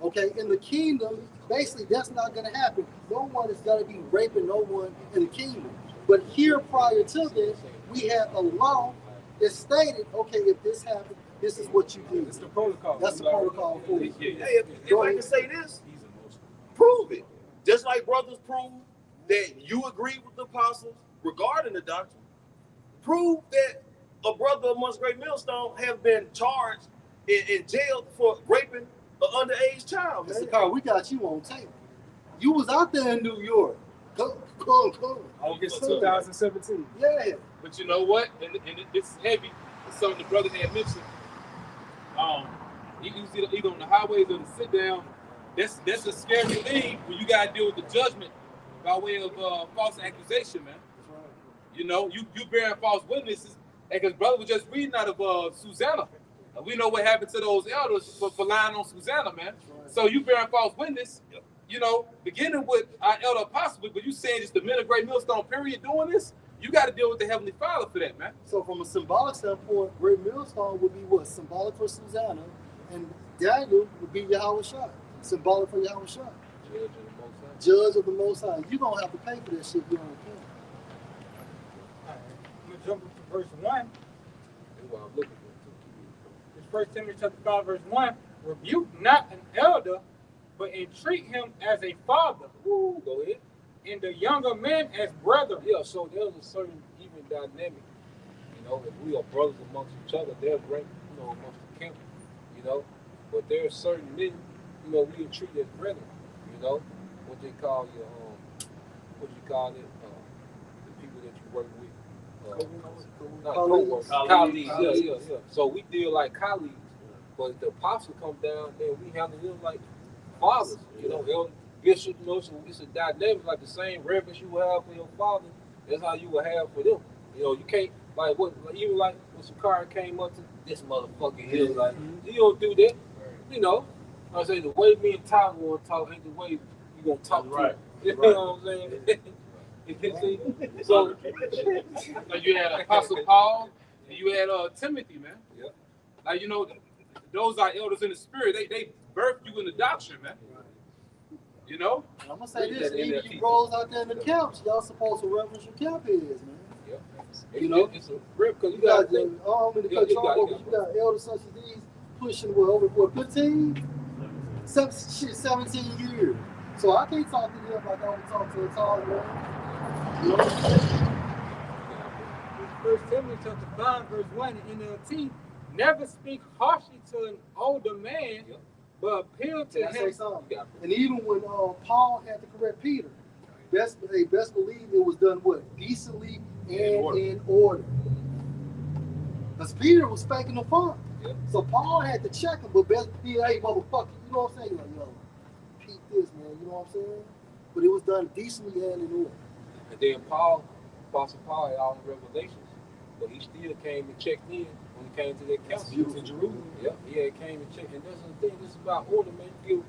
Okay, in the kingdom, basically that's not going to happen. No one is going to be raping no one in the kingdom. But here, prior to this, we had a law that stated, okay, if this happens, this is what you do.
It's the protocol.
That's the protocol for it.
Hey, if I can say this, prove it. Just like brothers prove that you agree with the apostles regarding the doctrine, prove that a brother amongst Great Millstone have been charged in jail for raping an underage child.
Mr. Carl, we got you on tape. You was out there in New York. Come.
August 2017.
Yeah.
But you know what? And this is heavy. It's something the brother had mentioned. You see either on the highways or the sit down. That's a scary thing when you gotta deal with the judgment by way of false accusation, man.
That's right.
You know, you bearing false witnesses. And because brother was just reading out of Susanna. We know what happened to those elders for lying on Susanna, man. Right. So you bearing false witness, you know, beginning with our elder apostle, but you saying just the men of Great Millstone period doing this, you got to deal with the Heavenly Father for that, man.
So from a symbolic standpoint, Great Millstone would be what? Symbolic for Susanna, and Daniel would be Yahweh Shai. Symbolic for Yahweh Shai. Judge of the Most High. You're going to have to pay for that shit if you don't pay.
All right. I'm going to jump into verse 1.
That's what I'm looking for.
It's 1 Timothy chapter 5, verse 1. Rebuke not an elder, but entreat him as a father.
Woo, go ahead.
And the younger men as brethren.
Yeah, so there's a certain even dynamic. You know, if we are brothers amongst each other, there's rank, you know, amongst the camp, you know. But there are certain men, you know, we treat as brethren, you know. What they call your, what you call it, the people that you work with. Colleagues. Yeah. So we deal like colleagues. But if the apostle comes down, then we handle them like fathers, you know, elder, bishop, you know, so it's a dynamic, like the same reverence you will have for your father, that's how you will have for them. You know, you can't, like, even like when Sakari came up to this motherfucker here, like, you don't do that, you know. I say the way me and Tyler want to talk ain't the way you gonna talk right. You know what I'm saying? So
you had Apostle Paul and you had Timothy, man.
Yeah.
Like, you know, those are elders in the spirit. They birth you in the doctrine, man. You know?
And I'm gonna say this, even you bros out there in the camps, y'all supposed to reverence your camp heads, man.
Yep.
You know?
It's a rip because
You got the you got elders such as these pushing over 15, 17 years. So I can't talk to them like I would talk to a tall man. You know what I'm saying?
First Timothy chapter 5, verse 1 in NLT, never speak harshly to an older man, but appeal to him.
Say something. And even when Paul had to correct Peter, best believe it was done what? Decently and in order. Because Peter was faking the fun.
Yep.
So Paul had to check him, but best believe, hey, motherfucker, you know what I'm saying? Like, yo, keep this, man, you know what I'm saying? But it was done decently and in order.
And then Apostle Paul had all the revelations, but he still came and checked in when he came to that council in Jerusalem. Yeah, he had came and checked. And that's the thing, this is about order, man. You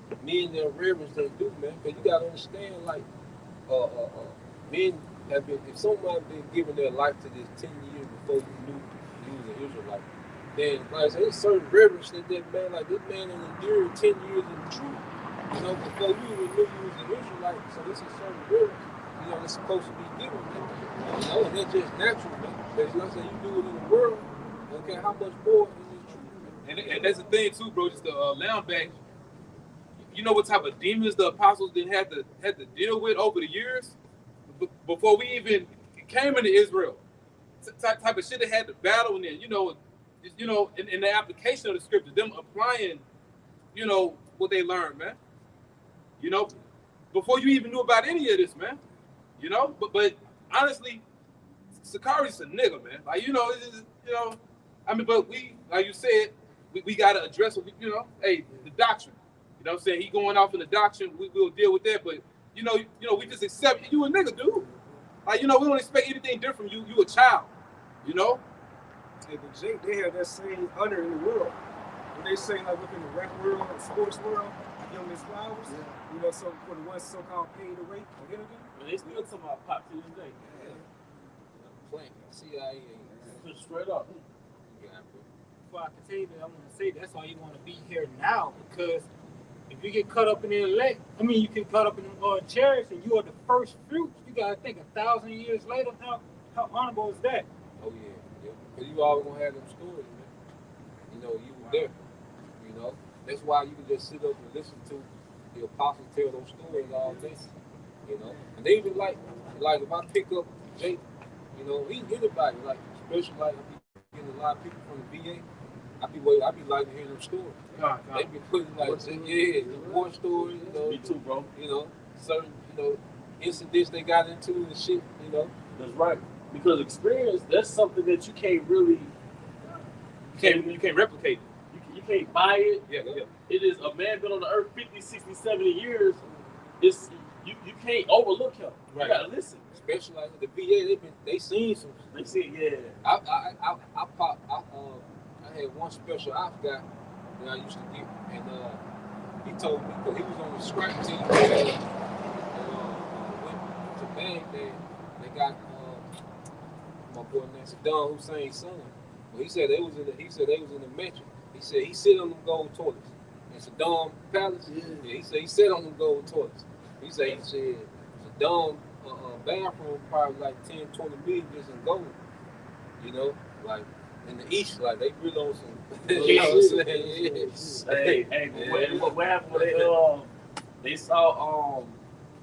give men their reverence they do, man. Because you got to understand, like, men have been, if someone been giving their life to this 10 years before you knew he was an Israelite, then, like I said, there's certain reverence that man, like this man has endured 10 years in the truth, you know, before you even knew he was an Israelite. So this is certain reverence, you know, that's supposed to be given, man. You know, and that's just natural, man. Because like I said, you do it in the world, okay, how much more is this truth, man?
And that's the thing too, bro. Just to lamb back. You know what type of demons the apostles had to deal with over the years before we even came into Israel. Type of shit they had to battle, and then you know, in the application of the scriptures, them applying, you know, what they learned, man. You know, before you even knew about any of this, man. You know, but honestly, Sakari's a nigga, man. Like, you know, I mean, but we, like you said, we got to address, you know, hey, the doctrine. You know what I'm saying? He going off in the doctrine, we'll deal with that. But, you know, we just accept you a nigga, dude. Like, you know, we don't expect anything different from you. You a child, you know?
Hey, but Jake, they have that same honor in the world. When they say, like, within the rap world and sports world, young Miss Flowers, you know, so for the ones so-called paid away,
But they still talking about pop to this day.
Playing CIA.
Straight up.
Before I continue, I want to say that's why you want to be here now, because if you get caught up in the elect, you get caught up in the chariots and you are the first fruits, you got to think 1,000 years later, how honorable is that?
Oh, yeah. Because you always going to have them stories, man. You know, you were there. You know, that's why you can just sit up and listen to the apostles tell those stories all day. You know, and they even like if I pick up Jake, you know, anybody, like, especially like if you getting a lot of people from the VA, I be liking to hear them stories. They be putting like, the war stories, you know.
Me too, bro.
You know, certain, you know, incidents they got into and shit, you know.
That's right. Because experience, that's something that you can't really,
You can't replicate it.
you can't buy it.
Yeah.
It is a man been on the earth 50, 60, 70 years. It's you can't overlook him.
Right.
You gotta listen.
Especially like with the VA, they seen some.
They see, yeah.
I had one special ops guy that I used to get, and he told me, because he was on the scrap team, went to Baghdad. They got my boy named Saddam Hussein's son. Well, he said they was in the mansion. He said he sit on them gold toilets in Saddam Palace. Yeah, he said he sat on them gold toilets. He said Saddam bathroom probably like 10, 20 million just in gold. You know, like in the East, like they really on some. You know what I'm saying?
Hey, what happened when they saw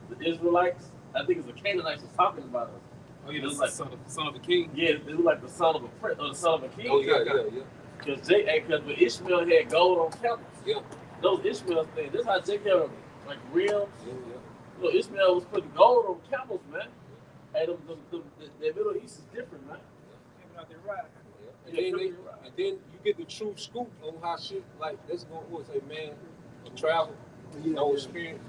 the Israelites? I think it's the Canaanites was talking about us.
Oh yeah,
It
the
was
son of a king.
Yeah, they look like the son of a prince or the son of a king.
Oh yeah.
Because when Ishmael had gold on camels, those Ishmael things. That's how Jacob had like rims.
Yeah.
You know, Ishmael was putting gold on camels, man. And the Middle East is different, man.
out there riding.
And then you get the true scoop on how shit like this going to say, man, travel, no experience,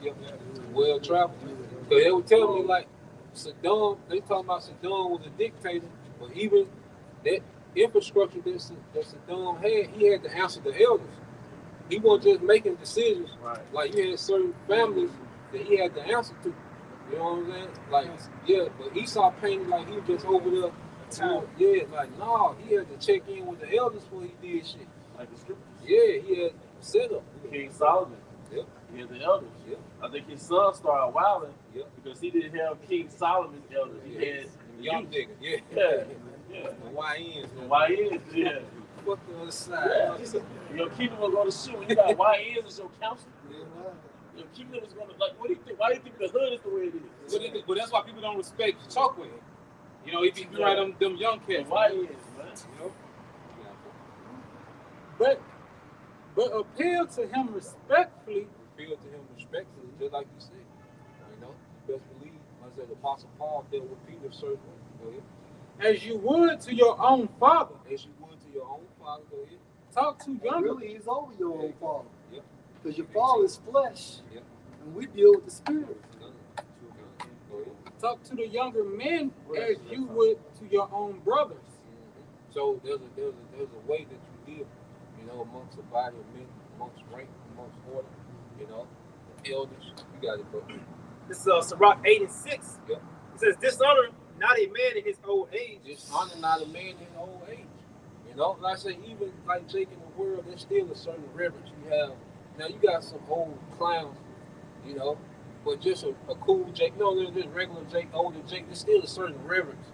well traveled. Because they would tell me like Saddam, they talking about Saddam was a dictator, but even that infrastructure that Saddam had, he had to answer the elders. He wasn't just making decisions.
Right.
Like you had certain families that he had to answer to. You know what I'm saying? Like, yeah, but Esau painted like he was just over there Yeah, like, no, he had to check in with the elders before he did shit.
Like the scriptures.
Yeah, he had set up.
King Solomon.
Yep.
He had the elders.
Yep.
I think his son started wilding.
Yep.
Because he didn't have King Solomon's elders. He had
young nigga. Yeah.
Yeah. Yeah.
The YNs.
The YNs. Yeah.
Fuck the other side.
Yeah. Your kingdom was going to shoot when you got YNs as your counsel.
Yeah, right.
Your kingdom is going to, like, what do you think? Why do you think the hood is the way it is?
But that's why people don't respect Chalkway. You know, he be right them young cats.
The YNs, man.
You know?
But appeal to him respectfully.
Appeal to him respectfully, just like you said. You know, you best believe, like I said, the Apostle Paul dealt with Peter a certain way. Go ahead.
As you would to your own father.
As you would to your own father. Go ahead.
Talk to younger.
Really, he's over your own father.
Yep.
Because your father is flesh.
Yep.
And we deal with the spirit.
Go ahead.
Talk to the younger men as you would to your own brothers.
Mm-hmm. So there's a way that you live, you know, amongst the body of men, amongst rank, amongst order, you know, elders. You got it, bro.
This is Sirach 8 and 6.
Yep.
It says, dishonor not a man in his old age.
Dishonor not a man in his old age. You know, like I say, even like Jake in the world, there's still a certain reverence you have. Now you got some old clowns, you know, but just a cool Jake. No, there's just regular Jake, older Jake. There's still a certain reverence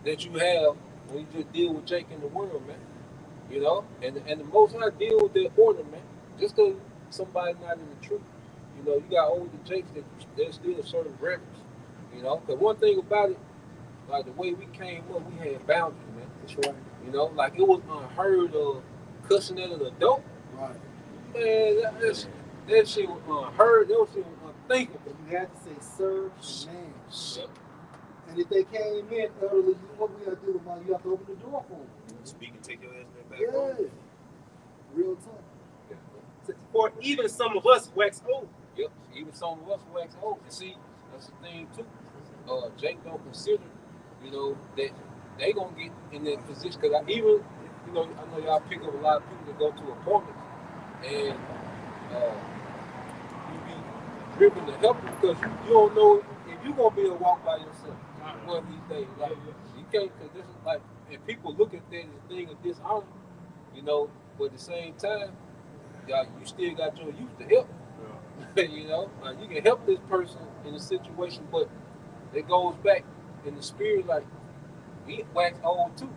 that you have when you just deal with Jake in the world, man. You know, and the most I deal with their order, man. Just because somebody's not in the truth, you know, you got older Jakes that there's still a certain reverence, you know. Because one thing about it, like the way we came up, we had boundaries, man. That's right. You know, like it was unheard of cussing at an adult.
Right.
Man, that shit was unheard. That shit was unthinkable.
You had to say, sir, man. Yep. And if they came in early, what we gotta do about you have to open the door for them.
Speak and take your ass back.
Yeah. Real tough.
Yeah.
For even some of us wax old.
Yep. Even some of us wax old. And see, that's the thing too. Jake don't consider, you know, that they gonna get in that position. Cause I know y'all pick up a lot of people that go to appointments, and you be driven to help them because you don't know if you gonna be able to walk by yourself one of these days. Like you can't, cause this is like, and people look at that as a thing of dishonor, you know. But at the same time, you still got your youth to help. Yeah. You know, like you can help this person in a situation, but it goes back in the spirit like we wax old too.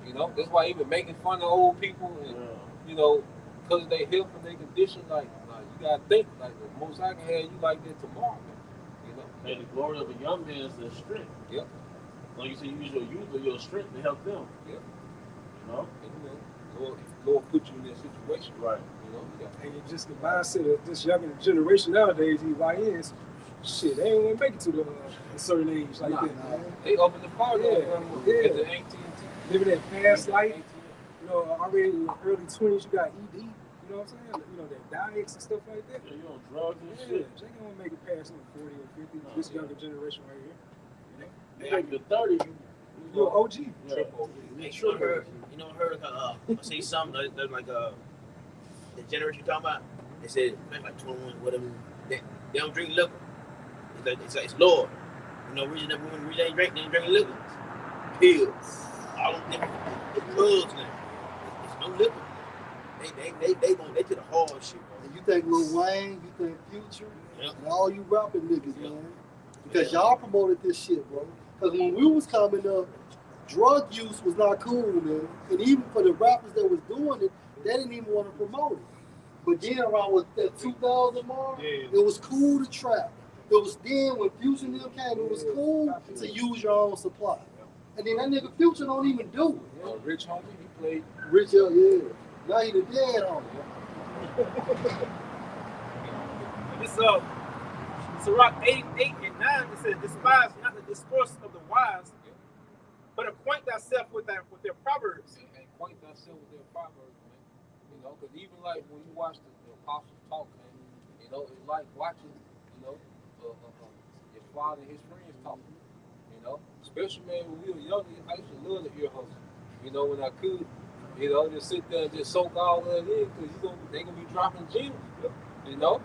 You know, that's why even making fun of old people and you know, because they health and their condition, like you gotta think like the most I can have you like that tomorrow, man. You know.
And the glory of a young man is their strength.
Yep.
Like you say, use your youth or your strength to help them.
Yep.
You know?
And, you know, Lord put you in that situation.
Right.
You know,
And you just the mindset of this younger generation nowadays, these YNs, shit, they ain't gonna make it to a certain age like that. Man.
They open the fire
Yeah.
at the 18.
Living that fast life, you know, already in the early 20s, you got ED, you know what I'm saying? You know, their diets and stuff like that.
Yeah, you on drugs and
Yeah,
shit.
they gonna make it past 40 or 50, this younger generation right here.
You make it to 30,
You're an OG.
Yeah.
Hey, you know, heard I say something that like the generation you're talking about. They said like 21, whatever. They don't drink liquor. It's Lord. You know, reason that women ain't drinking liquor. Pills. All them different drugs now. It's no liquor. They to the hard shit.
And you think Lil Wayne, you think Future,
Yep.
and all you rapping niggas,
Yep.
man. Because y'all promoted this shit, bro. Because when we was coming up, drug use was not cool, man. And even for the rappers that was doing it, they didn't even want to promote it. But then around with that 2000 mark, it was cool to trap. It was then when Future and them came, it was cool to use your own supply. And then that nigga Future don't even do it.
Rich homie, he played.
Rich, yeah. Now he the dead homie.
This Sirach 8 and 9, it says, despise not the discourse of the wise, but acquaint thyself with their proverbs.
And acquaint thyself with their proverbs, man. You know, because even like when you watch the apostles talk, man, you know, it's like watching, you know, your father and his friends talking. You know, especially, man, when we were younger, I used to love the ear hustle. You know, when I could, you know, just sit there and just soak all that in, because they're going to be dropping gems, you know.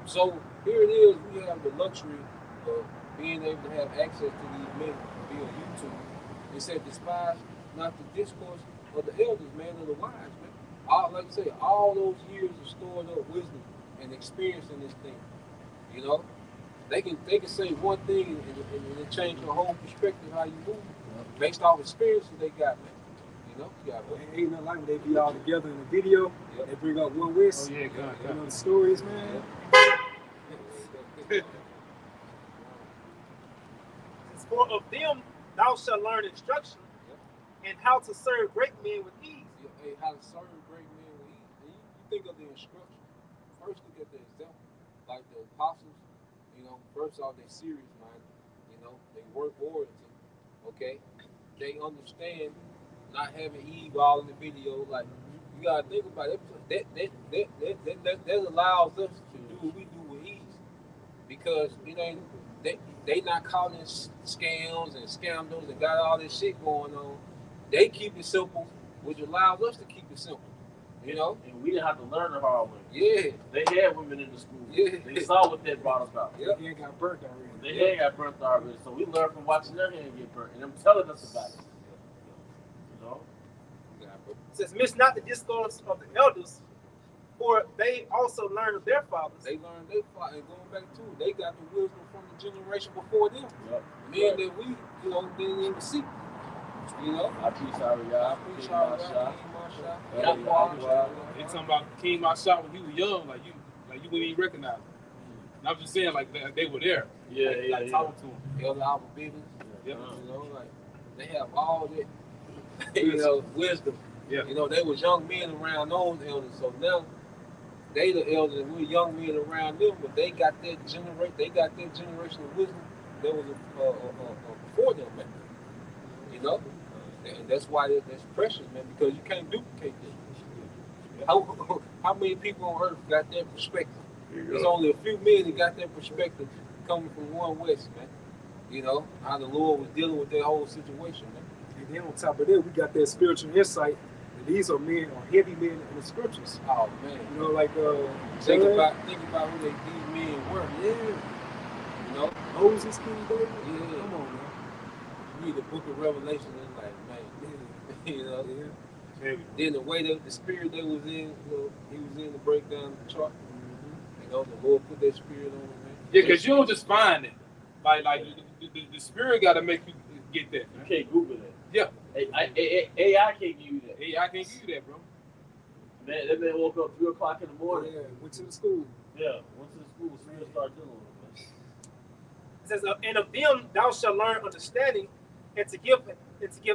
So here it is, we have the luxury of being able to have access to these men via YouTube. It said, despise not the discourse of the elders, man, of the wise, man. All, like I say, all those years of stored up wisdom and experience in this thing, you know, they can say one thing and it change your whole perspective how you move based off experiences they got, man. You know,
Ain't nothing like when they be all together in the video. Yep. They bring up one West.
Oh yeah, God.
You know the stories, man.
Yep.
For of them thou shalt learn instruction and how to serve great men with ease.
Hey, how to serve great men with ease. And you think of the instruction. First, look at the example. Like the apostles, you know, first off, they're serious minded. You know, they work oriented. Okay? They understand not having Eve all in the video. Like, you gotta think about it. That allows us to do what we do with ease. Because, you know, they not calling scams and scandals and got all this shit going on. They keep it simple, which allows us to keep it simple. You know?
And we didn't have to learn the hard way.
Yeah.
They had women in the school.
Yeah.
They saw what that brought about.
Yep.
They got burnt already.
They had got burnt already. So we learned from watching their hand get burnt and them telling us about it. You know?
It says, miss not the discourse of the elders, for they also learned of their fathers.
They learned their father, and going back to it, they got the wisdom from the generation before them.
Yep.
Men that we, you know, didn't even see. You know?
I appreciate y'all.
They
talking about King Mashal when he was young, like you wouldn't even recognize him. And I'm just saying, like they were there.
Yeah.
Talking to him.
Elder Albert Bivens.
Yep.
You know, like they have all that, you know, wisdom.
Yeah.
You know, they was young men around those elders, so now they the elders and we're young men around them, but they got that generational wisdom that was before them, man. You know? And that's why that's precious, man, because you can't duplicate that. How many people on earth got that perspective? There's only a few men that got that perspective coming from one West, man. You know, how the Lord was dealing with that whole situation, man.
And then on top of that, we got that spiritual insight. And these are heavy men in the scriptures.
Oh man.
You know, like
think about who these men were.
Yeah.
You know?
Moses, King David.
Yeah.
Come on, man.
Read the book of Revelation and like, man, you know.
Yeah.
Then the way that the spirit that was in, you know, he was in to break down the chart. You know, the Lord put that spirit on him, man.
Yeah, because you don't just find it. Like the spirit got to make you get that.
You can't Google that.
Yeah.
AI can't give you that.
AI can't give you that, bro.
Man, that man woke up 3 o'clock in the morning.
Yeah, went to the school.
Yeah, went to the school. So we started dealing with it, man.
It says, and of them thou shalt learn understanding, and to give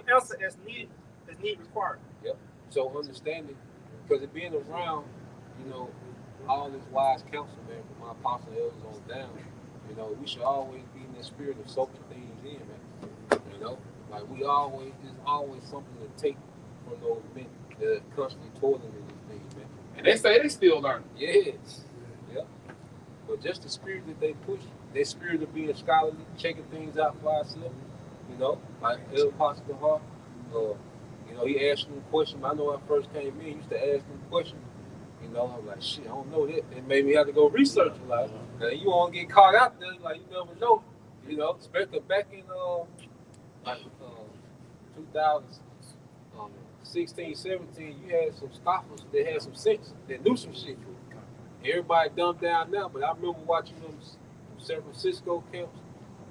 answer as need required.
Yep. So understanding, because it being around, you know, all this wise counsel, man, from my apostle elders on down, you know, we should always be in the spirit of soaking things in, man. You know, like there's always something to take from those men that are constantly toiling in these things, man.
And they say they still learning.
Yes. Yeah. But just the spirit that they push, their spirit of being scholarly, checking things out for ourselves, you know, like El Apostle Hart, you know, he asked them questions. I know when I first came in, he used to ask them questions. You know, I'm like, shit, I don't know that. It made me have to go research a lot. And you won't get caught out there, like, you never know. You know, especially back in 2016, 17, you had some scoffers that had some sense, that knew some shit. Everybody dumbed down now, but I remember watching them San Francisco camps,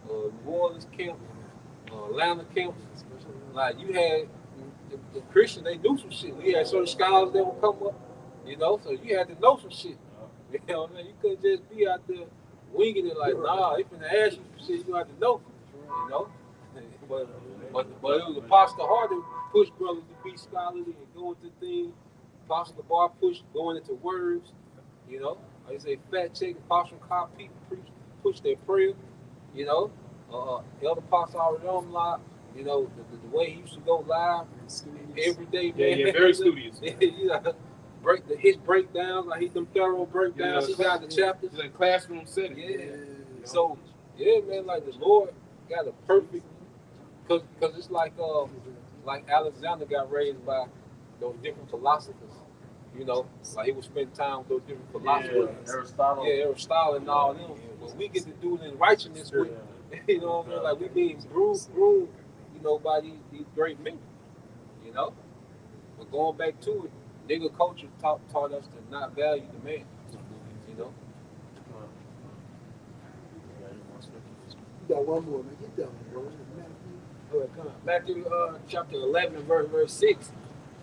New Orleans camps, Atlanta camps. Like, you had the Christians, they knew some shit. We had certain scholars that would come up, you know, so you had to know some shit. You know what I mean? You couldn't just be out there winging it like, nah, they finna ask you some shit, you have to know, you know? But it was Apostle Hart that pushed brothers to be scholarly and go into things. Apostle Bar pushed going into words, you know? Like I say, fact check, Apostle Carr people push their prayer, you know? Elder Apostle Ariam live, you know, the way he used to go live every day, man.
Yeah, very studious.
You know, his breakdowns, like them thorough breakdowns, he got the chapters.
It's like classroom setting.
Yeah. So, yeah, man, like the Lord got a perfect, cause it's like Alexander got raised by those different philosophers. You know, like he would spend time with those different philosophers.
Yeah, Aristotle.
Yeah, Aristotle and all them. But we get to do it in righteousness with, you know what I mean? Like we being groomed, you know, by these great men. know. But going back to it, nigga culture taught us to not value the man, you know.
You got one more, man. Get that one, bro.
Matthew chapter 11 and verse 6.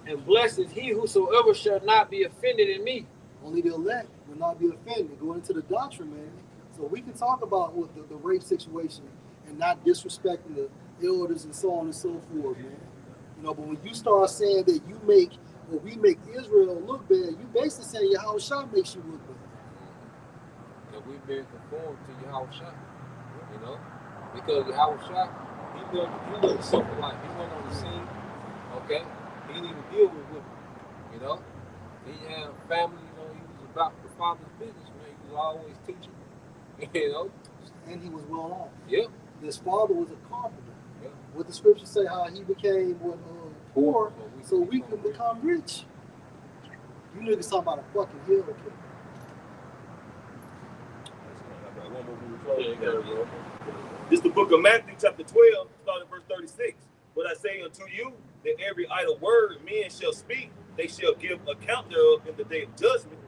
And blessed is he whosoever shall not be offended in me.
Only the elect will not be offended. Going into the doctrine, man. So we can talk about with the rape situation and not disrespecting the elders and so on and so forth, man. You know, but when you start saying that you make or we make Israel look bad, you basically saying Yahushua makes you look bad.
That we've been conformed to Yahushua, you know, because Yahushua, he lived simple life. He went on the scene, okay. He didn't even deal with women, you know. He had a family, you know. He was about the father's business, man. He was always teaching, you know.
And he was well off.
Yep.
His father was a carpenter.
Yep.
What the scriptures say, how he became poor, so we can become rich. You niggas talking about a fucking hill kick.
This is the book of Matthew, chapter 12, starting verse 36. But I say unto you that every idle word men shall speak, they shall give account thereof in the day of judgment.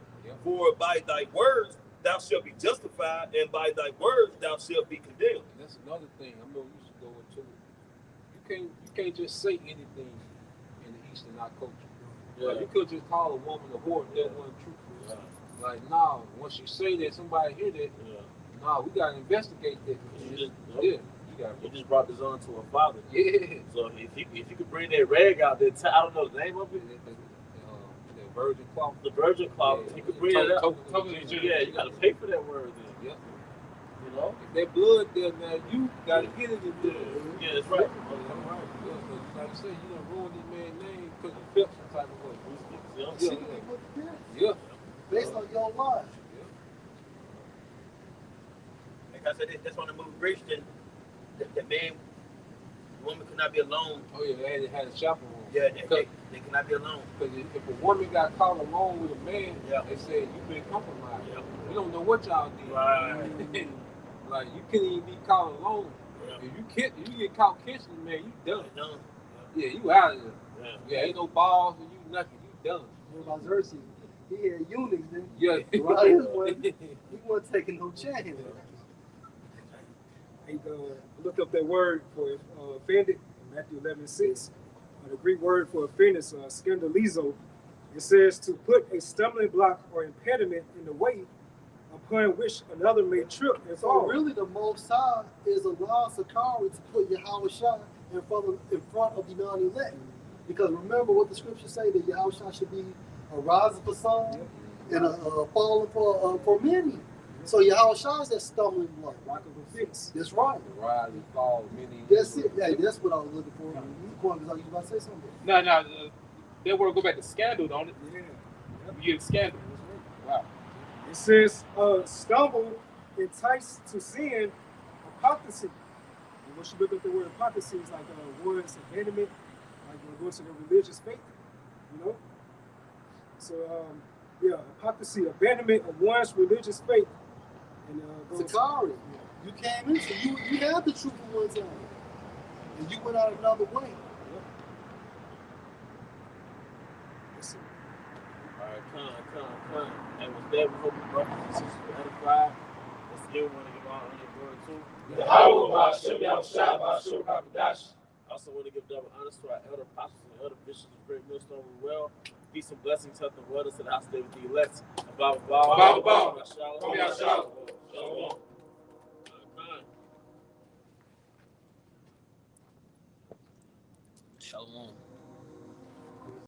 For by thy words thou shalt be justified, and by thy words thou shalt be condemned.
And that's another thing. I know you should go into it. You can't just say anything in the Eastern culture. Yeah. Like you could just call a woman a whore if that wasn't true. Yeah. Like, nah, once you say that, somebody hear that, nah, we gotta investigate that.
You just brought this on to a father.
Yeah.
So if you could bring that rag out there, I don't know the name of it.
The virgin cloth.
The virgin cloth. Yeah, you could bring it up. Yeah, you gotta pay for that word then.
Yep.
You know?
If that blood there, man, you gotta get it in there.
Yeah, that's right.
Like I said, you done ruined this man's name because you felt some type of way. Yeah.
Based on your life.
Like I said, that's one of the movie Grace that man, woman could not be alone.
Oh yeah, they had a chaperone.
Yeah, they cannot be alone.
Because if a woman got caught alone with a man, they said you've been compromised. Yeah. We don't know what y'all did.
Right.
Like you can't even be caught alone. Yeah. If you get caught kissing, man, you done. Yeah, you out of there. Yeah, ain't no balls and you nothing. You done.
What about Xerxes? He had eunuchs then.
Yeah.
He wasn't taking no chance.
Hey, look up that word for offended, Matthew 11:6. The Greek word for offended is scandalizo. It says to put a stumbling block or impediment in the way upon which another may trip and fall.
So really the Most High is allowing Sakari to put Yahushua in front of the non-elect. Because remember what the scriptures say, that Yahushua should be a rising for some and a falling for many. So Yahushua is that stumbling block.
Rock of offense.
That's right.
The rise and fall of many.
That's it. Yeah, that's what I was looking for. You was about to say something?
No. That word go back to scandal, don't it?
Yeah.
You get scandal. Wow.
It says stumble, entice to sin, hypocrisy. And once you look at the word hypocrisy, it's like one's abandonment, like going to the religious faith, you know? So, hypocrisy, abandonment of one's religious faith. And
Sakari, you came into, you had the truth at one time, and you went out another way.
Come. And with that, we hope you brothers and sisters were edified. Once again, we want to give all honor and glory to. Also want to give double honors to our elder apostles and elder bishops of Great Millstone Well. Peace and blessings, health and wellness, and I stay with the elect. Above all. Shalom.